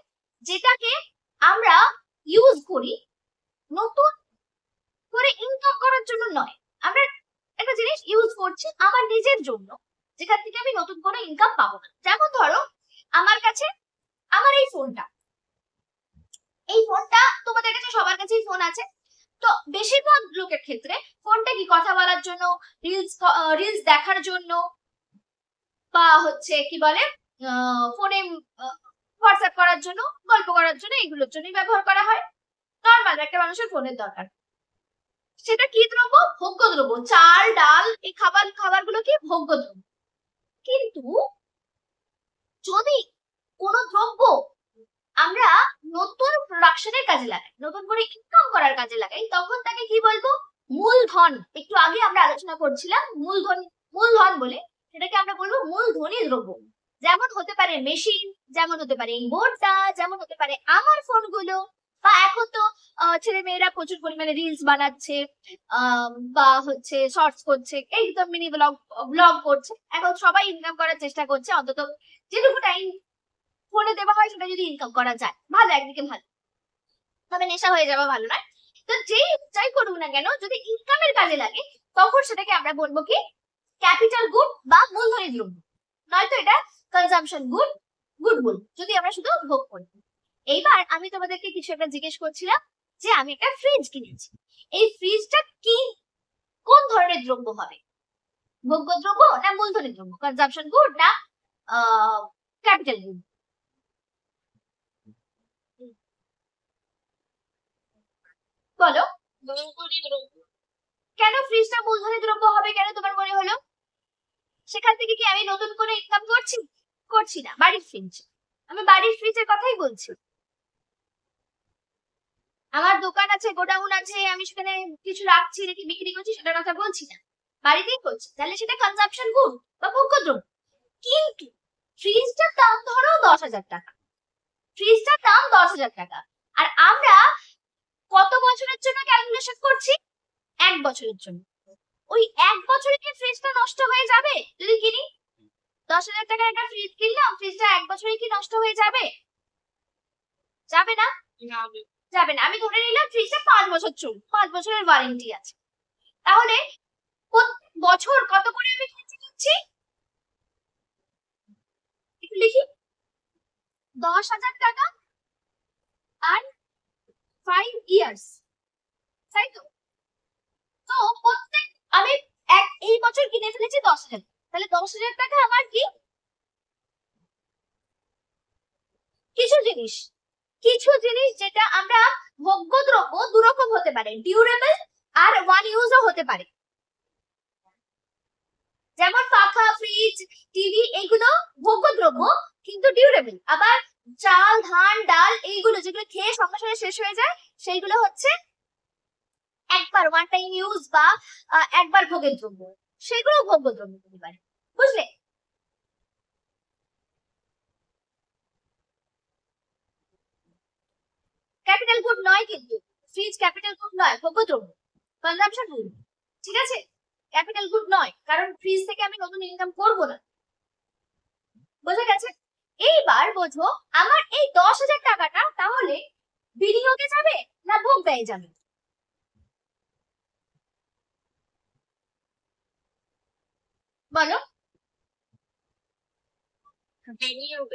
Speaker 1: যেটাকে আমরা ইউজ করি নতুন করে ইনকাম করার জন্য নয়, আমরা একটা জিনিস ইউজ করছি আমার নিজের জন্য, যেখান থেকে আমি নতুন করে ইনকাম পাবো না। যেমন ধরো আমার কাছে আমার এই ফোনটা, তোমাদের কাছে সবার কাছেই ফোন আছে, তো বেশিরভাগ লোকের ক্ষেত্রে ফোনটা কি কথা বলার জন্য, রিলস দেখার জন্য, বা হচ্ছে কি বলে ফোনে হোয়াটসঅ্যাপ করার জন্য, গল্প করার জন্য, এগুলোর জন্যই ব্যবহার করা হয়। নর্মাল একটা মানুষের ফোনের দরকার। সেটা কি দ্রব্য? ভোগ্য দ্রব্য। চাল ডাল এই খাবারগুলো কি ভোগ্য দ্রব্য। কিন্তু যদি কোনো দ্রব্য আমরা নতুন প্রোডাকশনের কাজে লাগাই, নতুন করে ইনকাম করার কাজে লাগাই, তখন তাকে কি বলবো? মূলধন। একটু আগে আমরা আলোচনা করছিলাম মূলধন বলে, সেটাকে আমরা বলবো মূলধনী দ্রব্য। যেমন হতে পারে মেশিন, যেমন হতে পারে এই বোর্ডটা, যেমন হতে পারে আমার ফোনগুলো, বা এখন তো ছেলে মেয়েরা প্রচুর পরিমাণে রিলস বানাচ্ছে, বা হচ্ছে শর্টস করছে, এই তো মিনি ব্লগ করছে। এখন সবাই ইনকাম করার চেষ্টা করছে, অন্তত যেটুকু টাইম ফোনে দেওয়া হয় সেটা যদি ইনকাম করা যায় ভালো, একদিকে ভালো, তবে নেশা হয়ে যাওয়া ভালো নয়। তো যাই করুক না কেন, যদি ইনকামের কাজে লাগে তখন সেটাকে আমরা বলবো কি ক্যাপিটাল গুড বা মূলধনী দ্রব্য, নয়তো এটা কনজাম্পশন গুড যদি আমরা শুধু ভোগ করি। এইবার আমি তোমাদেরকে কিছু একটা জিজ্ঞেস করছিলাম যে আমি একটা ফ্রিজ কিনেছি, এই ফ্রিজটা কি কোন ধরনের দ্রব্য হবে? ভোগ্য দ্রব্য না মূলধনী দ্রব্য? কনজাম্পশন গুড না ক্যাপিটাল গুড? বলো। কেন ফ্রিজটা মূলধনী দ্রব্য হবে, কেন তোমার মনে হলো? সেখান থেকে কি আমি নতুন করে ইনকাম করছি না। বাড়ির ফ্রিজ, আমি বাড়ির ফ্রিজের কথাই বলছি। আমার দোকান আছে, গোডাউন আছে, আমি সেখানে কিছু রাখছি নাকি বিক্রি করছি সেটার কথা বলছি না, বাড়িতেই করছি, তাহলে সেটা কনজাম্পশন গুড বা ভোগ্য দ্রব্য। কিন্তু ফ্রিজটার দাম ধরো 10,000 টাকা, ফ্রিজটার দাম 10,000 টাকা, আর আমরা কত বছরের জন্য ক্যালকুলেশন করছি? 1 বছরের জন্য। ওই 1 বছরে কি ফ্রিজটা নষ্ট হয়ে যাবে যদি কিনি? 10,000 টাকার একটা ফ্রিজ কিনলাম, ফ্রিজটা 1 বছরে কি নষ্ট হয়ে যাবে? যাবে না। যাবে না। আমি ধরে নিলাম ফ্রিজটা 5 বছর চলবে, 5 বছরের ওয়ারেন্টি আছে, তাহলে প্রত্যেক বছর কত করে আমি খরচ করছি? একটু লিখি, 10,000 টাকা আর 5 ইয়ার্স, তাই তো? তো প্রত্যেক আমি এই বছর কিনে ফেলেছি 10,000, তাহলে 10,000 টাকা আমার কি কিছু জিনিস যেটা আমরা ভোগ্য দ্রব্য দুরকম হতে পারে, ডিউরেবল আর ওয়ান ইউজও হতে পারে। যেমন পাখা, ফ্রিজ, টিভি, এগুলো ভোগ্য দ্রব্য কিন্তু ডিউরেবল। আবার চাল ধান ডাল এইগুলো যেগুলো খেয়ে সঙ্গে সঙ্গে শেষ হয়ে যায়, সেইগুলো হচ্ছে একবার ওয়ান টাইম ইউজ বা একবার ভোগের দ্রব্য, সেগুলো ভোগ্য দ্রব্য হতে পারে। বুঝলে? ক্যাপিটাল গুড নয়, কিন্তু ফ্রিজ ক্যাপিটাল গুড নয়, ভোগ্য দ্রব্য, কনজাম্পশন গুড। ঠিক আছে, ক্যাপিটাল গুড নয়, কারণ ফ্রিজ থেকে আমি নতুন ইনকাম করব না। বোঝা গেছে? এইবার বোঝো আমার এই 10,000 টাকাটা তাহলে বিনিয়োগে যাবে না ভোগ ব্যয়ে যাবে? বলো। বিনিয়োগ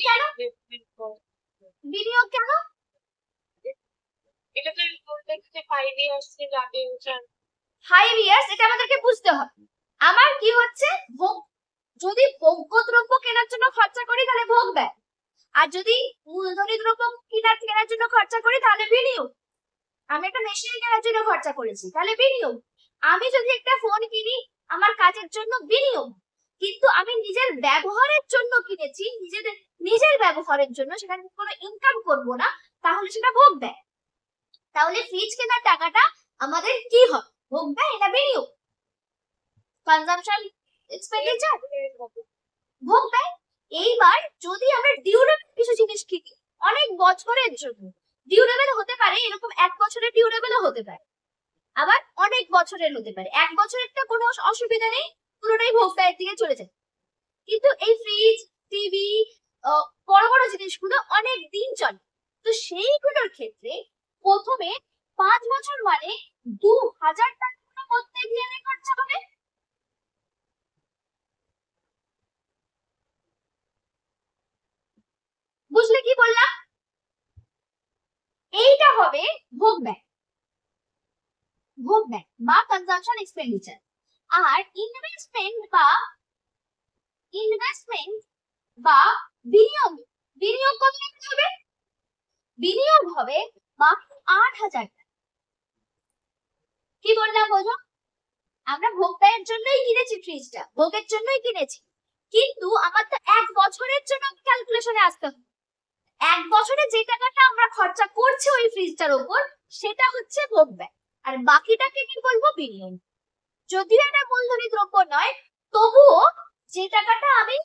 Speaker 1: কেন? বিনিয়োগ কেন? এটা তো বলতে 5 ইয়ার্স যাবে, 5 ইয়ার্স, এটা আমাদেরকে বুঝতে হবে। আমার কি হচ্ছে, যদি ভোগ্য দ্রব্য কেনার জন্য খরচা করি তাহলে ভোগ ব্যয়, আর যদি মূলধনী দ্রব্য কেনার জন্য খরচা করি তাহলে বিনিয়োগ। আমি একটা মেশিন কেনার জন্য খরচা করেছি, তাহলে বিনিয়োগ। আমি যদি একটা ফোন কিনি আমার কাজের জন্য, বিনিয়োগ। কিন্তু আমি নিজের ব্যবহারের জন্য কিনেছি, নিজের ব্যবহারের জন্য, সেখানে কোনো ইনকাম করব না, তাহলে সেটা ভোগ ব্যয়। তাহলে ফ্রিজ কেনার টাকাটা আমাদের কি হয়, ভোগ ব্যয় না বিনিয়োগ? Consumption expenditure? ভোগ ব্যয়। এইবার যদি আমরা ডিউরেবল কিছু জিনিস কিনি অনেক বছরের জন্য, ডিউরেবল হতে পারে এরকম 1 বছরের ডিউরেবলও হতে পারে, আবার অনেক বছরের হতে পারে। 1 বছরেরটা কোনো অসুবিধা নেই, পুরোটাই ভোগ ব্যয়ের দিকে চলে যায়। কিন্তু এই ফ্রিজ, টিভি, বড় বড় জিনিসগুলো অনেক দিন চলে, তো সেইগুলোর ক্ষেত্রে প্রথমে 5 বছর মানে 2000 টাকা প্রত্যেক ইয়ারে খরচা হবে। বুঝলে কি বললাম? এইটা হবে ভোগ ব্যয়, ভোগ ব্যয় বা কনজাম্পশন এক্সপেন্ডিচার। আর ইনভেস্টমেন্ট বা বিনিয়োগ, বিনিয়োগ কত টাকা হবে? বিনিয়োগ হবে মাত্র 8000 টাকা। কি বললাম বোঝো? আমরা ভোগ ব্যয়ের জন্যই কিনেছি ফ্রিজটা, ভোগের জন্যই কিনেছি, কিন্তু আমার তো 1 বছরের জন্য ক্যালকুলেশনে আসতে হবে। 1 বছরে যে টাকাটা আমরা খরচা করছি ওই ফ্রিজটার উপর, সেটা হচ্ছে ভোগ ব্যয়, আর বাকিটাকে কি বলবো? বিনিয়োগ। যদিও এটা মূলধনী দ্রব্য নয়, তবুও যে টাকাটা আমি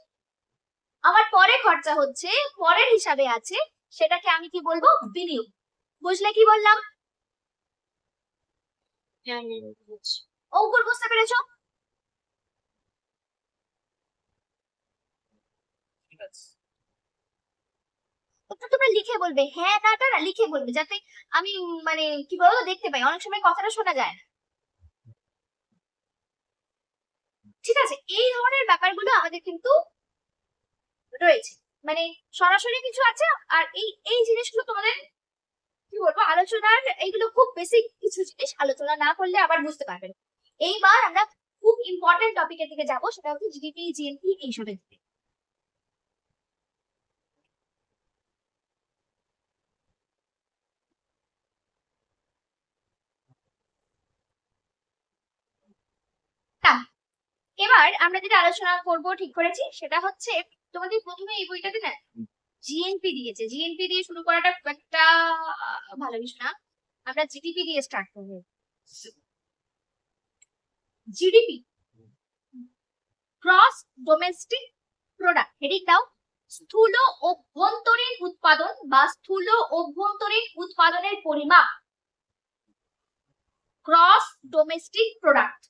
Speaker 1: আমার পরে খরচা হচ্ছে, পরের হিসাবে আছে, সেটাকে আমি কি বলবো? বিনিয়োগ। বুঝলে কি বললাম? অঙ্কুর বুঝতে পেরেছো? তোমরা লিখে বলবে, হ্যাঁ না লিখে বলবে, যাতে আমি মানে কি বলবো দেখতে পাই, অনেক সময় কথাটা শোনা যায় না। ঠিক আছে, এই ধরনের ব্যাপারগুলো আমাদের কিন্তু রয়েছে, মানে সরাসরি কিছু আছে, আর এই এই জিনিসগুলো তোমাদের কি বলবো আলোচনার, এইগুলো খুব বেসিক কিছু জিনিস, আলোচনা না করলে আবার বুঝতে পারবেন। এইবার আমরা খুব ইম্পর্টেন্ট টপিকের দিকে যাবো, সেটা হচ্ছে জিডিপি, জিএনপি, এইসবের দিকে। এবার আমরা যেটা আলোচনা করব ঠিক করেছি, সেটা হচ্ছে তোমাদের প্রথমে এই বইটাতে না জিএনপি দিয়েছে, জিএনপি দিয়ে শুরু করাটা খুব একটা ভালো কিছু না, আমরা জিডিপি দিয়ে স্টার্ট করবো। GDP, gross domestic product, heading দাও। স্থূল অভ্যন্তরীণ উৎপাদন বা স্থূল অভ্যন্তরীণ উৎপাদনের পরিমাপ, গ্রস ডোমেস্টিক প্রোডাক্ট।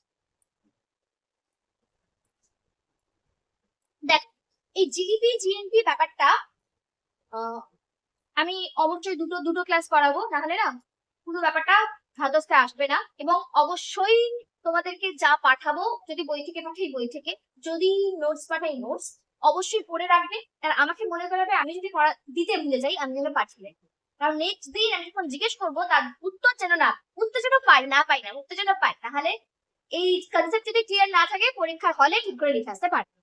Speaker 1: দেখ, এই জিডিপি জিএনপি ব্যাপারটা আমি অবশ্যই দুটো দুটো ক্লাস করাবো, তাহলে না পুরো ব্যাপারটা ধাতস্থে আসবে না। এবং অবশ্যই তোমাদেরকে যা পাঠাবো, যদি বই থেকে পাঠাই বই থেকে, যদি নোটস পাঠাই নোটস, অবশ্যই পড়ে রাখবে। আর আমাকে মনে করাবে, আমি যদি দিতে ভুলে যাই আমি যেন পাঠিয়ে রাখি, কারণ নেক্সট দিন আমি যখন জিজ্ঞেস করবো তার উত্তর যেন পাই না, উত্তর যেন পাই, তাহলে এই কনসেপ্ট যদি ক্লিয়ার না থাকে পরীক্ষার হলে ঠিক করে লিখে আসতে পারবে।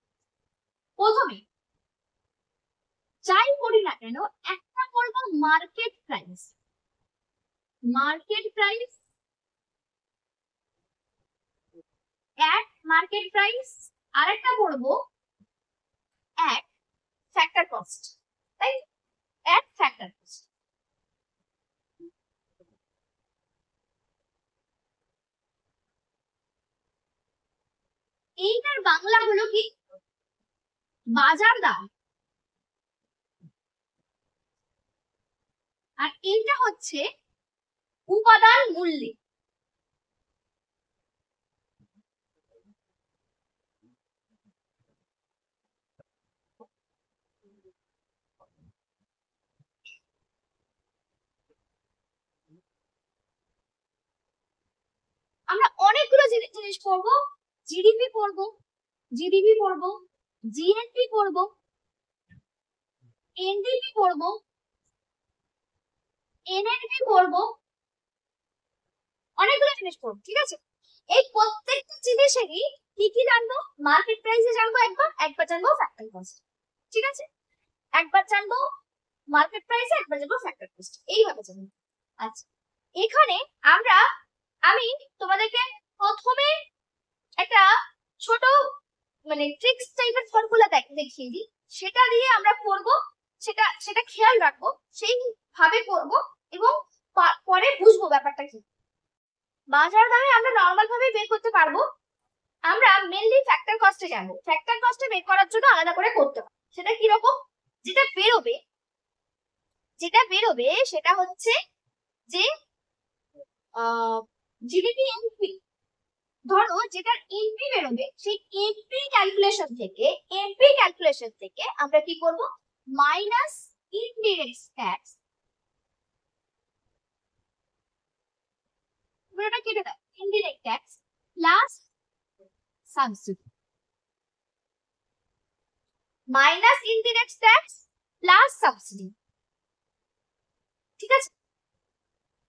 Speaker 1: প্রথমে যাই করি না কেন, একটা করবো মার্কেট প্রাইস, মার্কেট প্রাইস এক মার্কেট প্রাইস, আর একটা করবো এক ফ্যাক্টর কস্ট, তাই? এক ফ্যাক্টর কস্ট। এইটার বাংলা হলো কি? বাজার দাম। আর এইটা হচ্ছে উপাদান মূল্যে। আমরা অনেকগুলো জিনিস পড়বো, জিডিপি পড়বো, জিডিপি পড়বো, জিএনপি পড়বো, এনডিপি পড়বো, এনএনপি পড়বো, অনেকগুলো জিনিস পড়বো। ঠিক আছে, এই প্রত্যেকটা জিনিসেরই কি কি জানবো? মার্কেট প্রাইসে জানবো একবার, একবার জানবো ফ্যাক্টর কস্ট। ঠিক আছে, একবার জানবো মার্কেট প্রাইসে, একবার জানবো ফ্যাক্টর কস্ট, এইভাবে জানবো। আচ্ছা, এখানে আমি তোমাদেরকে প্রথমে একটা ছোট মানে ট্রিক্স টাইপের ফর্মুলা দেখিয়ে দিই, সেটা দিয়ে আমরা করবো, সেটা সেটা খেয়াল রাখবো, সেই ভাবে করবো, এবং পরে বুঝবো ব্যাপারটা কি। বাজার দামে আমরা নর্মাল ভাবে বের করতে পারবো। আমরা মেনলি ফ্যাক্টর কস্টে যাবো। ফ্যাক্টর কস্টে বের করার জন্য আলাদা করে করতে হবে। সেটা কি রকম? যেটা বেরোবে সেটা হচ্ছে যে জিডিপি এনপি। ধরো যেটা এনপি বেরোবে সেই এনপি ক্যালকুলেশন থেকে আমরা কি করব, মাইনাস ইনডিরেক্ট ট্যাক্স, পুরোটা কেটে দাও, indirect tax plus subsidy, minus indirect tax plus subsidy. ঠিক আছে,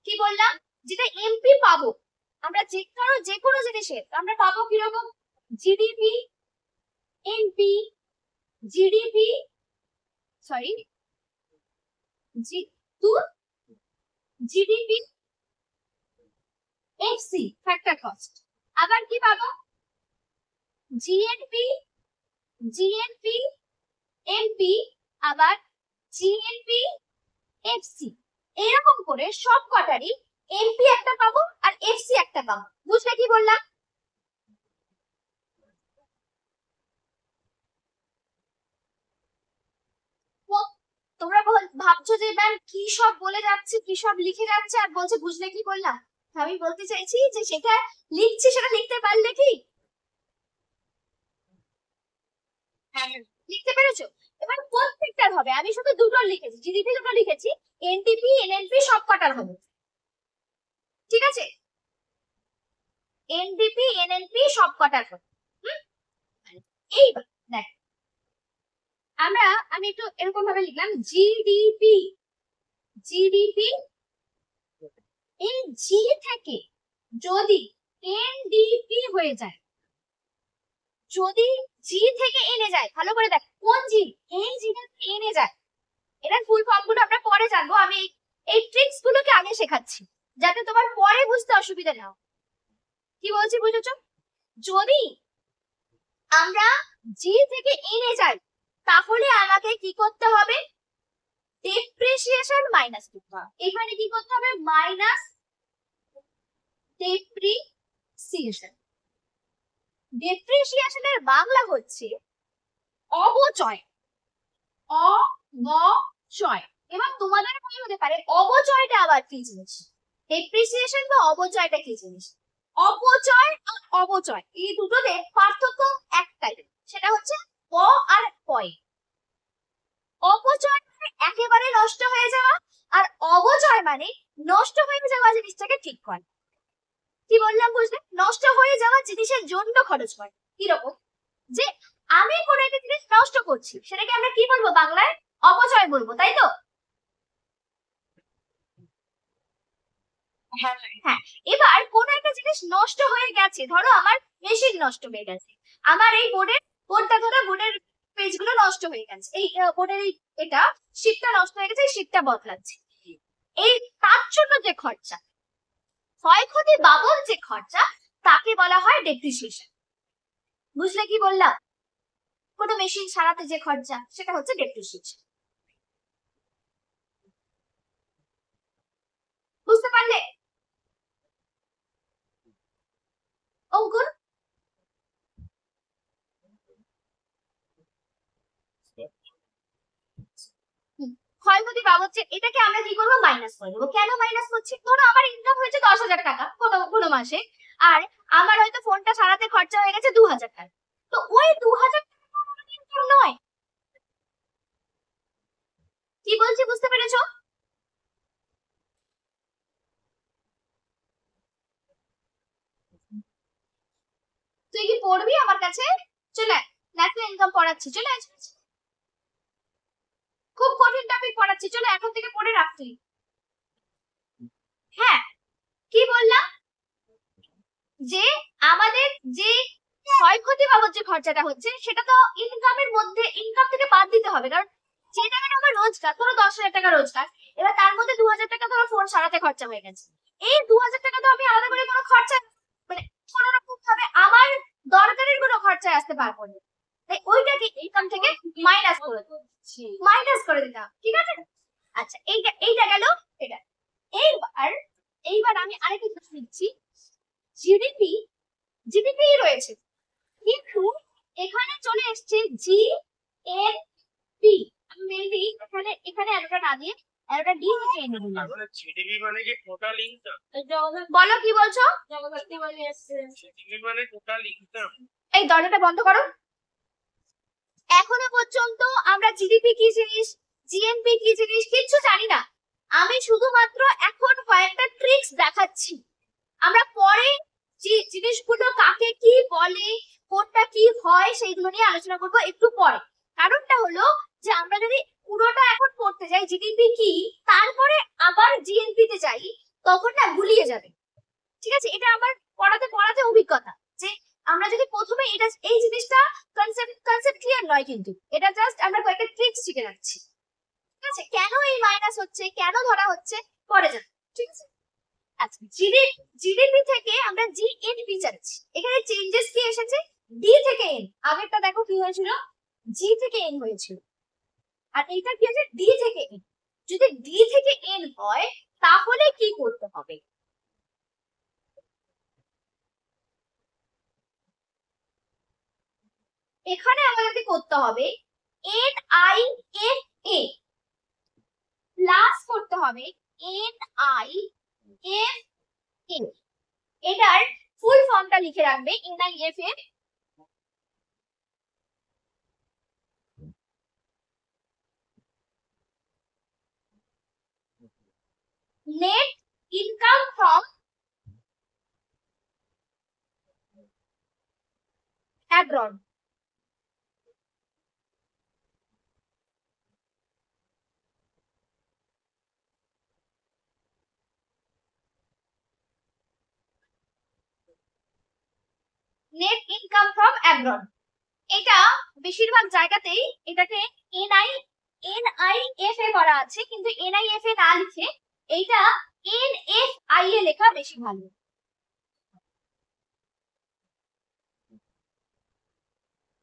Speaker 1: কি বললাম, যেটা এমপি পাবো আমরা, যে কোনো জিনিসের আমরা পাবো কিরকম, GDP MP, GDP sorry GDP FC factor cost. আবার কি পাবো, জিএনপি এমপি, আবার জিএনপি এফসি। এরকম করে সব কটারই এমপি একটা পাবো আর এফসি একটা পাবো। বুঝলে কি বললাম? তোমরা ভাবছো যে ম্যাম কি সব বলে যাচ্ছে, কি সব লিখে যাচ্ছে, আর বলছে বুঝলে কি বললাম। আমি বলতে চাইছি যে সেটা লিখছি, সেটা লিখতে পারলে কি লিখতে পেরেছো? এবার প্রত্যেকটার হবে, আমি শুধু দুটো লিখেছি, জিডিপি দুটো লিখেছি, এনটিপি এনএনপি সব কটার হবে। ঠিক আছে, এনডিপি এনএনপি সব কটার হবে। এইবার দেখ, আমি একটু এরকম ভাবে লিখলাম, জিডিপি এই জি থেকে যদি এনডিপি হয়ে যায়, যদি জি থেকে এনে যায়, ভালো করে দেখ কোন জি, এই জি এনে যায়, এটার ফুল ফর্ম গুলো আমরা পরে জানবো। আমি এই ট্রিক্স গুলোকে আগে শেখাচ্ছি যাতে তোমার পরে বুঝতে অসুবিধা না হয়। কি বলছি বুঝেছো? যদি আমরা জি থেকে এনে যাই তাহলে আমাকে কি করতে হবে, ডেপ্রিসিয়েশন মাইনাস করতে হবে। এখানে কি করতে হবে, মাইনাস ডেপ্রিসিয়েশন। ডেপ্রিসিয়েশনের বাংলা হচ্ছে অবচয়, অবচয়। এবং তোমাদের মনে হতে পারে অবচয়টা আবার কি জিনিস, ডেপ্রিসিয়েশন বা অবচয়টা কি জিনিস। অপচয় আর অবচয় এই দুটোতে পার্থক্য একটাই, সেটা হচ্ছে অ আর পয়। অপচয় মানে একেবারে নষ্ট হয়ে যাওয়া, আর অবচয় মানে নষ্ট হয়ে যাওয়া জিনিসটাকে ঠিক করা। কি বললাম বুঝলে, নষ্ট হয়ে যাওয়া জিনিসের জন্য খরচ করে। কিরকম, যে আমি কোনো একটা জিনিস নষ্ট করছি সেটাকে আমরা কি বলবো বাংলায়, অপচয় বলবো, তাই তো? হ্যাঁ, এবার কোন একটা জিনিস নষ্ট হয়ে গেছে, ধরো আমার মেশিন নষ্ট হয়ে গেছে, আমার এই বোর্ডটা ধরো বোর্ডের পেজগুলো নষ্ট হয়ে গেছে, এই বোর্ডের এটা শীটটা নষ্ট হয়ে গেছে, এই শীটটা বদলাচ্ছে, এই তার জন্য যে খরচা, ক্ষয়ক্ষতি বাবদ যে খরচা, তাকে বলা হয় ডেপ্রিসিয়েশন। বুঝলে কি বললাম, কোনো মেশিন সারাতে যে খরচা সেটা হচ্ছে ডেপ্রিসিয়েশন। বুঝতে পারলে অঙ্কুর? ক্ষয়ক্ষতি বাবদ এটাকে আমরা কি করবো, মাইনাস করে দেবো। কেন মাইনাস করছি, ধরো আমার ইনকাম হয়েছে 10,000 টাকা কোনো মাসে, আর আমার হয়তো ফোনটা সারাতে খরচা হয়ে গেছে 2,000 টাকা, তো ওই 2,000 টাকা আমার ইনকাম নয়। কি বলছি বুঝতে পেরেছো? তুই কি পড়বি আমার কাছে? চলে আয়, ন্যাশনাল ইনকাম পড়াচ্ছি, চলে আয়। খুব কঠিন টপিক পড়াচ্ছি, চলে এখন থেকে পড়ে রাখ তুই। হ্যাঁ, কি বললাম, যে আমাদের যে ক্ষয়ক্ষতি বাবদ যে খরচাটা হচ্ছে সেটা তো ইনকামের মধ্যে, ইনকাম থেকে বাদ দিতে হবে, কারণ যে টাকাটা আমার রোজগার, ধরো 10,000 টাকা রোজগার, এবার তার মধ্যে 2,000 টাকা ধরো ফোন সারাতে খরচা হয়ে গেছে, এই 2,000 টাকা তো আমি আলাদা করে কোনো খরচা, মানে কোনো রকম ভাবে আমার দরকারের কোনো খরচায় আসতে পারবো না, তাই ওইটাকে ইনকাম থেকে মাইনাস করে দিতাম। ঠিক আছে, আচ্ছা এইটা গেল এটা। এইবার এইবার আমি আরেকটা জিনিস লিখছি, জিডিপি রয়েছে, কিন্তু এখানে চলে এসছে জি এন পি। আমি মেনলি এখানে এখানে এতটা না দিয়ে এতটা ডি থেকে এনে দিলাম।
Speaker 2: জিডিপি মানে কি টোটাল ইনকাম?
Speaker 1: বলো কি বলছো?
Speaker 2: জিডিপি মানে টোটাল ইনকাম।
Speaker 1: এই দরজাটা বন্ধ করো। এখনো পর্যন্ত আমরা জিডিপি কি জিনিস, জিএনপি কি জিনিস কিচ্ছু জানি না। আমি শুধুমাত্র এখন কয়েকটা ট্রিক্স দেখাচ্ছি। আমরা পরে যে জিনিসগুলো কাকে কি বলে, কোনটা কি হয়, সেইগুলো নিয়ে আলোচনা করবো একটু পরে। কারণটা হলো যে আমরা যদি পুরোটা এখন পড়তে যাই জিডিপি কি, তারপরে আবার জিএনপি তে যাই, তখন না গুলিয়ে যাবে। ঠিক আছে, এটা আমার পড়াতে পড়াতে অভিজ্ঞতা যে আমরা যদি প্রথমে এটা এই জিনিসটা কনসেপ্ট ক্লিয়ার নয়, কিন্তু এটা জাস্ট আমরা কয়েকটা ট্রিক্স শিখে রাখছি। ঠিক আছে, কেন এই মাইনাস হচ্ছে, কেন ধরা হচ্ছে, পরে যাবে। ঠিক আছে, আচ্ছা জিডিপি থেকে আমরা জিএনপি চাচ্ছি। এখানে চেঞ্জেস কি এসেছে, ডি থেকে এন। আগেরটা দেখো কি হয়েছিল, জি থেকে এন হয়েছিল, আর এটা কি হয়েছে ডি থেকে এন। যদি ডি থেকে এন হয় তাহলে কি করতে হবে, এখানে আমাদেরকে করতে হবে N I F A plus করতে হবে এন আই এফ এ। এটার ফুল ফর্মটা লিখে রাখবে, N I F A net income from abroad. Net income from abroad, এটা বেশিরভাগ জায়গাতেই এটাকে এনআইএফ এ করা আছে, কিন্তু এনআইএফ এ না লিখে এইটা এনএফআই এ লেখা বেশি ভালো।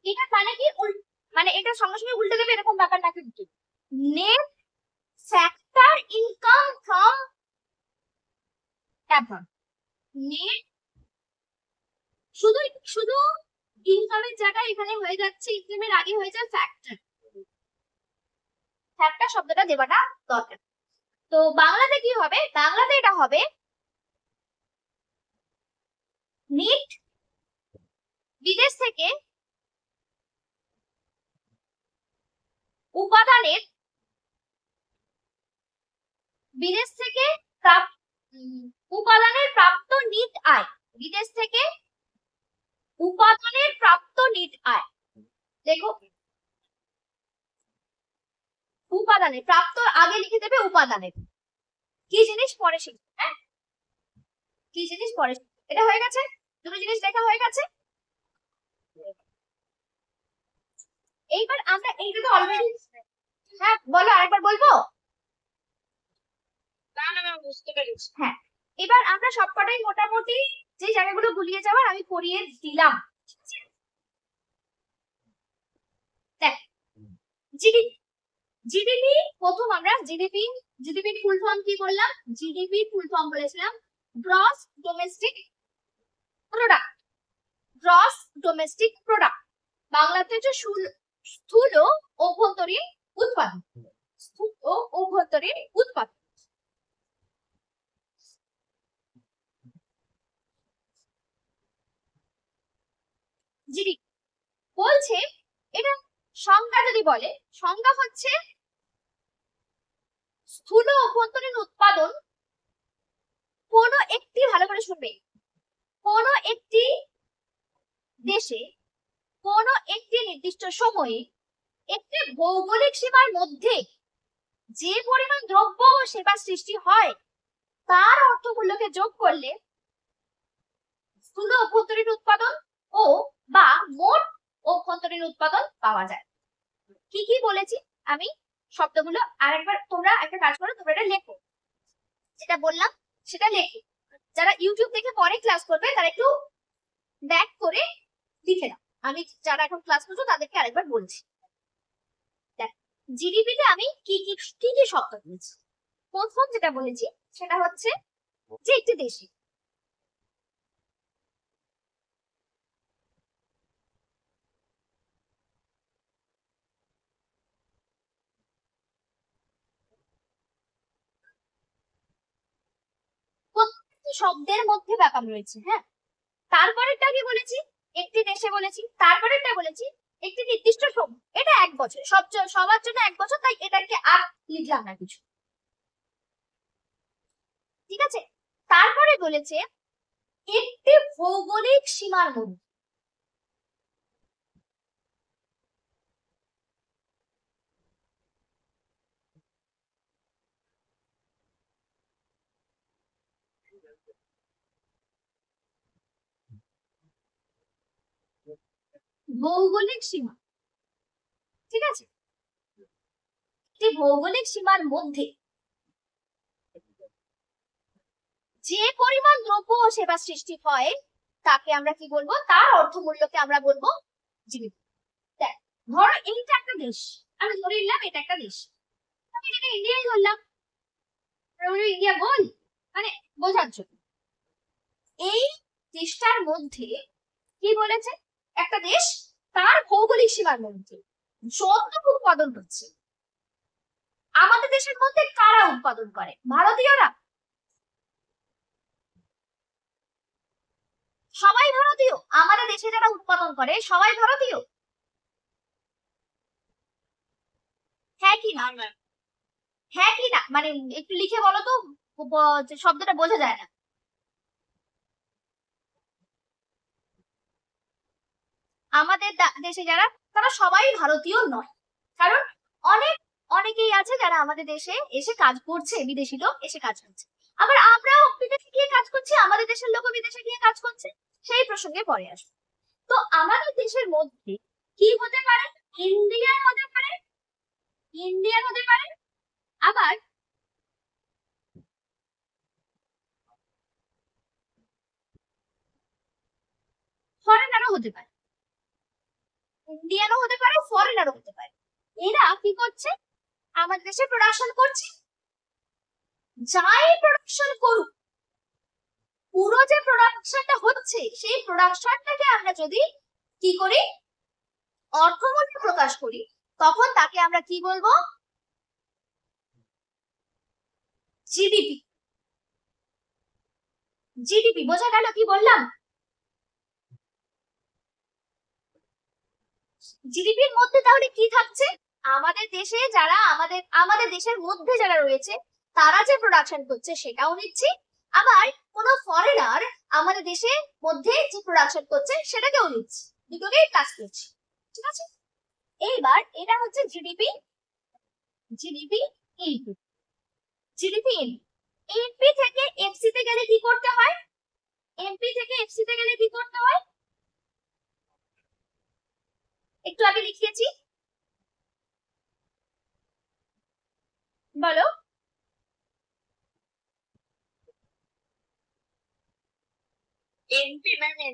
Speaker 1: এটা মানে কি মানে এটা সঙ্গে সঙ্গে উল্টে দেবে এরকম ব্যাপার না, কিন্তু net factor income from abroad. Net শুধু শুধু ইনকামের জায়গায় এখানে হয়ে যাচ্ছে, ইনকামের আগে হয়ে যায় ফ্যাক্টর। ফ্যাক্টর শব্দটা দেওয়াটা দরকার। তো বাংলাতে কি হবে, বাংলাতে এটা হবে নিট বিদেশ থেকে উপাদানের, বিদেশ থেকে উপাদানের প্রাপ্ত নিট আয়, বিদেশ থেকে উপাদানের প্রাপ্ত নিট আয়। দেখো উপাদানের প্রাপ্ত আগে লিখে দেবে, উপাদানের কি জিনিস পরে শিখবে। হ্যাঁ, কি জিনিস পরে শিখবে। এটা হয়ে গেছে, দুটো জিনিস দেখা হয়ে গেছে। এইবার আমরা এইটা তো অলরেডি, হ্যাঁ বলো আরেকবার বলবো। বুঝতে পেরেছি, হ্যাঁ। এবার আমরা সবকটাই মোটামুটি যে জায়গাগুলো গুলিয়ে যাওয়ার আমি করিয়ে দিলাম। দেখ জিডিপি, জিডিপি প্রথম আমরা জিডিপি ফুল ফর্ম কি করলাম, জিডিপি ফুল ফর্ম বলেছিলাম gross domestic product. Gross domestic product বাংলাতে হচ্ছে স্থূল অভ্যন্তরীণ উৎপাদন, স্থূল অভ্যন্তরীণ উৎপাদন। জিডিপি বলছে, এটা সংজ্ঞা যদি বলে, সংজ্ঞা হচ্ছে স্থূল অভ্যন্তরীণ উৎপাদন কোন একটি, ভালো করে শুনবে, কোন একটি দেশে কোন একটি নির্দিষ্ট সময়ে একটি ভৌগোলিক সীমার মধ্যে যে পরিমাণ দ্রব্য ও সেবা সৃষ্টি হয় তার অর্থমূল্যকে যোগ করলে স্থূল অভ্যন্তরীণ উৎপাদন ও বা মোট অভ্যন্তরীণ উৎপাদন পাওয়া যায়। কি কি বলেছি আমি শব্দগুলো আরেকবার, তোমরা একটা কাজ করো, তোমরা এটা লেখো, যেটা বললাম সেটা লেখো। যারা ইউটিউব থেকে পরে ক্লাস করবে তারা একটু ব্যাক করে লিখে দাও। আমি যারা এখন ক্লাস করছো তাদেরকে আরেকবার বলছি। দেখ জিডিপিতে আমি কি কি কি কি শব্দ বলেছি। প্রথম যেটা বলেছি সেটা হচ্ছে যে একটি দেশে শব্দের মধ্যে ব্যাপার রয়েছে। হ্যাঁ, তারপরেরটা কি বলেছি, একটি দেশে বলেছি, তারপরেরটা বলেছি একটি নির্দিষ্ট সময়, এটা 1 বছর, সবার জন্য 1 বছর, তাই এটাকে আর লিখলাম না কিছু। ঠিক আছে, তারপরে বলেছে একটি ভৌগোলিক সীমার মধ্যে। ভৌগোলিক সীমা, ঠিক আছে, একটি ভৌগোলিক সীমার মধ্যে যে পরিমাণ দ্রব্য ও সেবা সৃষ্টি হয় তাকে আমরা কি বলবো, তার অর্থমূল্যকে আমরা বলবো জিডিপি। দেখ, ধরো এইটা একটা দেশ, আমি ধরে নিলাম এটা একটা দেশ, আমি এটাকে ইন্ডিয়াই ধরলাম, ইন্ডিয়া বল, মানে বোঝার জন্য। এই দেশটার মধ্যে কি বলেছে, একটা দেশ তার ভৌগোলিক সীমার মধ্যে যতটুকু উৎপাদন হচ্ছে, আমাদের দেশের মধ্যে কারা উৎপাদন করে, ভারতীয়রা, সবাই ভারতীয়, আমাদের দেশে যারা উৎপাদন করে সবাই ভারতীয়, হ্যাঁ কি না, হ্যাঁ কি না, মানে একটু লিখে বলো তো, শব্দটা বোঝা যায় না। আমাদের দেশে যারা, তারা সবাই ভারতীয় নয়, কারণ অনেকেই আছে যারা আমাদের দেশে এসে কাজ করছে, বিদেশি লোক এসে কাজ করছে, আবার আমরাও বিদেশে গিয়ে কাজ করছি, আমাদের দেশের লোকও বিদেশে গিয়ে কাজ করছে, সেই প্রসঙ্গে পরে আসবে। তো আমাদের দেশের মধ্যে কি হতে পারে, ইন্ডিয়ান হতে পারে, ইন্ডিয়ান হতে পারে, আবার ফরেনারও হতে পারে, ইন্ডিয়ানও হতে পারে, ফরেনারও হতে পারে। এরা কি করছে, আমাদের দেশে প্রোডাকশন করছে, যাই প্রোডাকশন করুক, পুরো যে প্রোডাকশনটা হচ্ছে সেই প্রোডাকশনটাকে আমরা যদি কি করি, অর্থমূল্য প্রকাশ করি, তখন তাকে আমরা কি বলবো, জিডিপি। জিডিপি বোঝা গেল কি বললাম? জিডিপির মধ্যে তাহলে কি থাকছে, আমাদের দেশে যারা, আমাদের দেশের মধ্যে যারা রয়েছে তারা যে প্রোডাকশন করছে সেটাও নিচ্ছি, আবার কোন ফরেনার আমাদের দেশের মধ্যে যে প্রোডাকশন করছে সেটাকেও নিচ্ছি, দুটোকেই কাজ করছি। ঠিক আছে, এইবার এটা হচ্ছে জিডিপি, জিডিপি ইনপু, জিডিপি ইনপু। এমপি থেকে এফসি তে গেলে কি করতে হয়, এমপি থেকে এফসি তে গেলে কি করতে হয়, একটু আগে লিখিয়েছি, বলো।
Speaker 2: এমপি মানে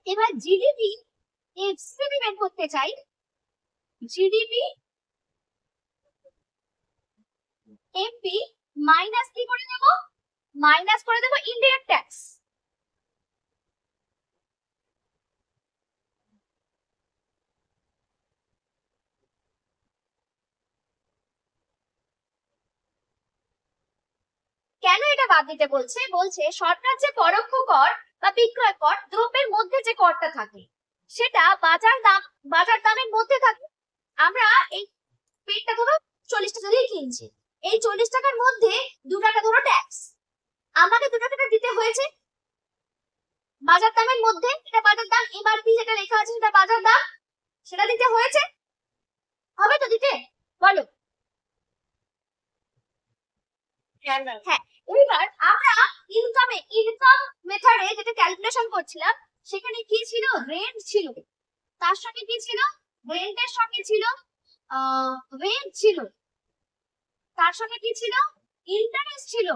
Speaker 1: এবার জিডিপি এফসি বের করতে চাই, জিডিপি এমপি মাইনাস কি করে দেব, মাইনাস করে দেব ইনডাইরেক্ট ট্যাক্স। কেন এটা বাদ দিতে বলছে, বলছে সরকার যে পরোক্ষ কর বা বিক্রয় কর, দ্রব্যের মধ্যে যে করটা থাকে সেটা বাজার দামের মধ্যে থাকে। আমরা এই পেটটা ধরো 40 টাকা দিয়ে কিনছি, এই 40 টাকার মধ্যে 2 টাকা ধরো ট্যাক্স, আমাকে 2 টাকা দিতে হয়েছে বাজার দামের মধ্যে, এটা বাজার দাম, এমআরপি যেটা লেখা আছে সেটা বাজার দাম, সেটা দিতে হয়েছে, হবে তো দিতে, বলো। হ্যাঁ, এবার আমরা ইনকাম মেথডে যেটা ক্যালকুলেশন করছিলাম, সেখানে কি ছিল, রেন্ট ছিল, তার সঙ্গে কি ছিল, রেন্টের সঙ্গে ছিল রেন্ট ছিল, তার সঙ্গে কি ছিল, ইন্টারেস্ট ছিল,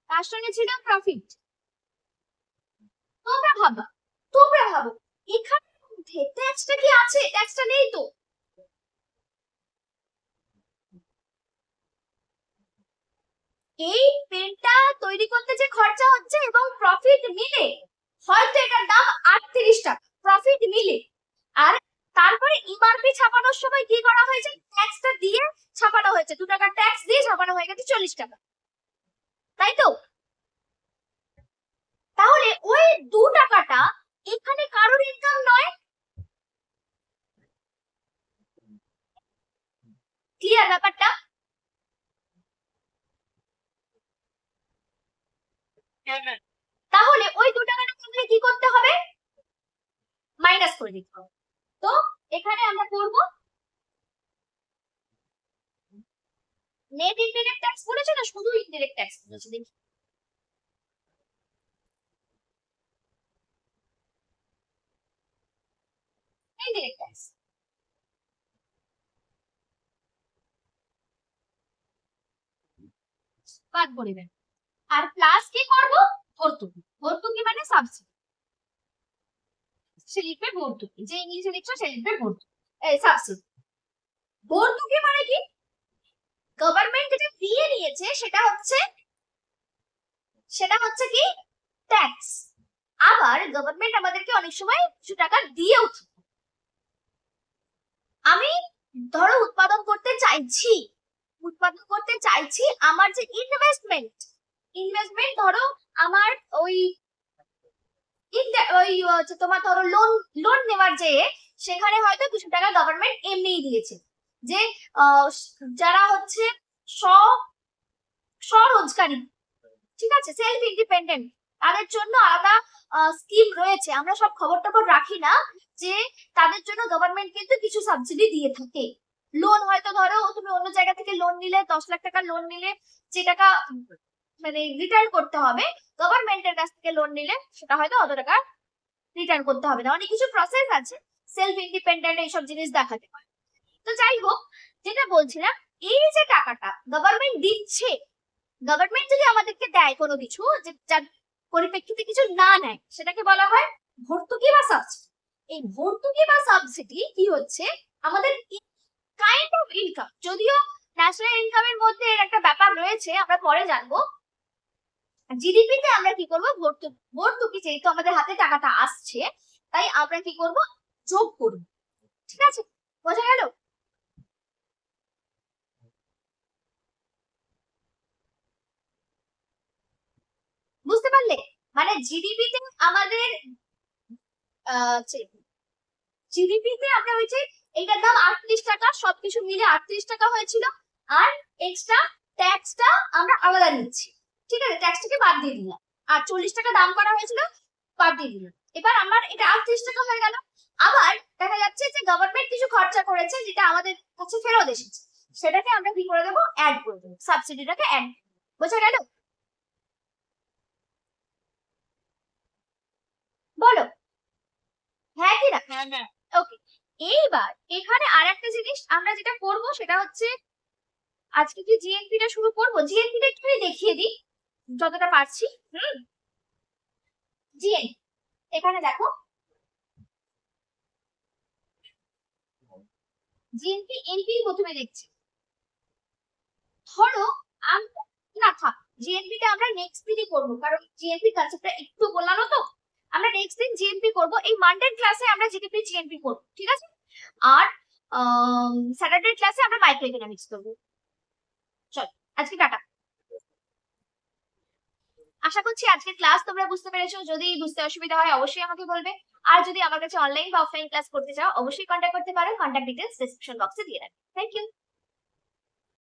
Speaker 1: তার সঙ্গে ছিল প্রফিট। তোমরা ভাবো এখানে ট্যাক্সটা কি আছে, ট্যাক্সটা নেই তো, এই পেনটা তৈরি করতে যে খরচা হচ্ছে এবং প্রফিট মিলে হয়তো এটার দাম 38 টাকা, প্রফিট মিলে, আর তারপরে এমআরপি ছাপানোর সময় কি করা হয়েছে, ট্যাক্সটা দিয়ে ছাপানো হয়েছে, 2 টাকা ট্যাক্স দিয়ে ছাপানো হয়ে গেছে 40 টাকা।
Speaker 2: হ্যাঁ ম্যাম।
Speaker 1: তাহলে ওই 2 টাকাটা আমাদের কি করতে হবে, মাইনাস করে দিতে হবে। তো এখানে আমরা করব নেট ইনডিরেক্ট ট্যাক্স বলেছে না শুধু ইনডিরেক্ট ট্যাক্স বলেছে, দেখি ইনডিরেক্ট ট্যাক্স বাদ করিবেন। আর প্লাস কি করব, ভর্তুকি। ভর্তুকি মানে সাবসিডি, সে লিখবে ভর্তুকি, যে ইংলিশে লিখছো সে লিখবে ভর্তুকি, এই সাবসিডি। ভর্তুকি মানে কি, গভর্নমেন্ট যেটা দিয়ে নিয়েছে সেটা হচ্ছে কি ট্যাক্স। আবার গভর্নমেন্ট আমাদেরকে অনেক সময় কিছু টাকা দিয়েও থাকে। আমি ধরো উৎপাদন করতে চাইছি, আমার যে ইনভেস্টমেন্ট ধরো আমার ওই তোমার ধরো লোন নেওয়ার যে সেখানে হয়তো কিছু টাকা গভর্নমেন্ট এমনিই দিয়েছে, যে যারা হচ্ছে স্বরোজগারী, ঠিক আছে, সেলফ ইন্ডিপেন্ডেন্ট, তাদের জন্য আলাদা স্কিম রয়েছে। আমরা সব খবর টবর রাখি না যে তাদের জন্য গভর্নমেন্ট কিন্তু কিছু সাবসিডি দিয়ে থাকে। লোন হয়তো ধরো তুমি অন্য জায়গা থেকে লোন নিলে, 10 লাখ টাকা লোন নিলে, যে টাকা মানে রিটার্ন করতে হবে, গভর্নমেন্টের কাছ থেকে লোন নিলে সেটা হয়তো অত টাকা রিটার্ন করতে হবে না। অনেক কিছু প্রসেস আছে, সেলফ ইন্ডিপেন্ডেন্ট এইসব জিনিস দেখাতে হয়। তো যাই হোক, যেটা বলছিলাম, এই যে টাকাটা গভর্নমেন্ট দিচ্ছে, গভর্নমেন্ট যদি আমাদেরকে দেয় কোনো কিছু, যে যার পরিপ্রেক্ষিতে কিছু না নেয়, সেটাকে বলা হয় ভর্তুকি বা সাবসিডি। এই ভর্তুকি বা সাবসিডি কি হচ্ছে, আমাদের কাইন্ড অফ ইনকাম, যদিও ন্যাশনাল ইনকামের মধ্যে এর একটা ব্যাপার রয়েছে, আমরা পরে জানবো। জিডিপি তে আমরা কি করব, ভর্তুকি যেহেতু আমাদের হাতে টাকাটা আসছে, তাই আমরা কি করব, যোগ করব। ঠিক আছে, বোঝা গেল? বুঝতে পারলে? মানে জিডিপি তে আমাদের জিডিপি তে আমরা ওই যে এইটার দাম 38 টাকা, সবকিছু মিলে 38 টাকা হয়েছিল, আর এক্সট্রা ট্যাক্সটা আমরা আলাদা নিচ্ছি। ঠিক আছে, ট্যাক্সটাকে বাদ দিয়ে দিলাম, আর 40 টাকা দাম করা হয়েছিল, বাদ দিয়ে দিলাম। এবার আমার এটা 38 টাকা হয়ে গেল। আবার দেখা যাচ্ছে যে গভর্নমেন্ট কিছু খরচা করেছে যেটা আমাদের কাছে ফেরত এসেছে, সেটাকে আমরা কি করে দেবো, অ্যাড করে দেবো, সাবসিডিটাকে অ্যাড। বোঝা গেল? বলো হ্যাঁ কি না?
Speaker 2: হ্যাঁ ম্যাম।
Speaker 1: ওকে, এইবার এখানে আর একটা জিনিস আমরা যেটা করব সেটা হচ্ছে, আজকে কি জিএনপি টা শুরু করব, জিএনপি টা একটু দেখিয়ে দিই যতটা পারছি। জিএনপি এখানে দেখো, জিএনপি এনপি প্রথমে দেখছি। ধরো আমরা না থাক, জিএনপি টা আমরা নেক্সট দিনই করবো, কারণ জিএনপি কনসেপ্টটা একটু বললাম তো, আমরা নেক্সট দিন জিএনপি করব। এই মানডে ক্লাসে আমরা জিডিপি জিএনপি করব, ঠিক আছে? আর স্যাটারডে ক্লাসে আমরা মাইক্রো ইকোনমিক্স করবো। চল, আজকে টাটা। আশা করছি আজকের ক্লাস তোমরা বুঝতে পেরেছো। যদি বুঝতে অসুবিধা হয় অবশ্যই আমাকে বলবে, আর যদি আমার কাছে অনলাইন বা অফলাইন ক্লাস করতে চাও অবশ্যই কন্ট্যাক্ট করতে পারো। কন্ট্যাক্ট ডিটেইলস ডেসক্রিপশন বক্সে দিয়ে রাখি। Thank you.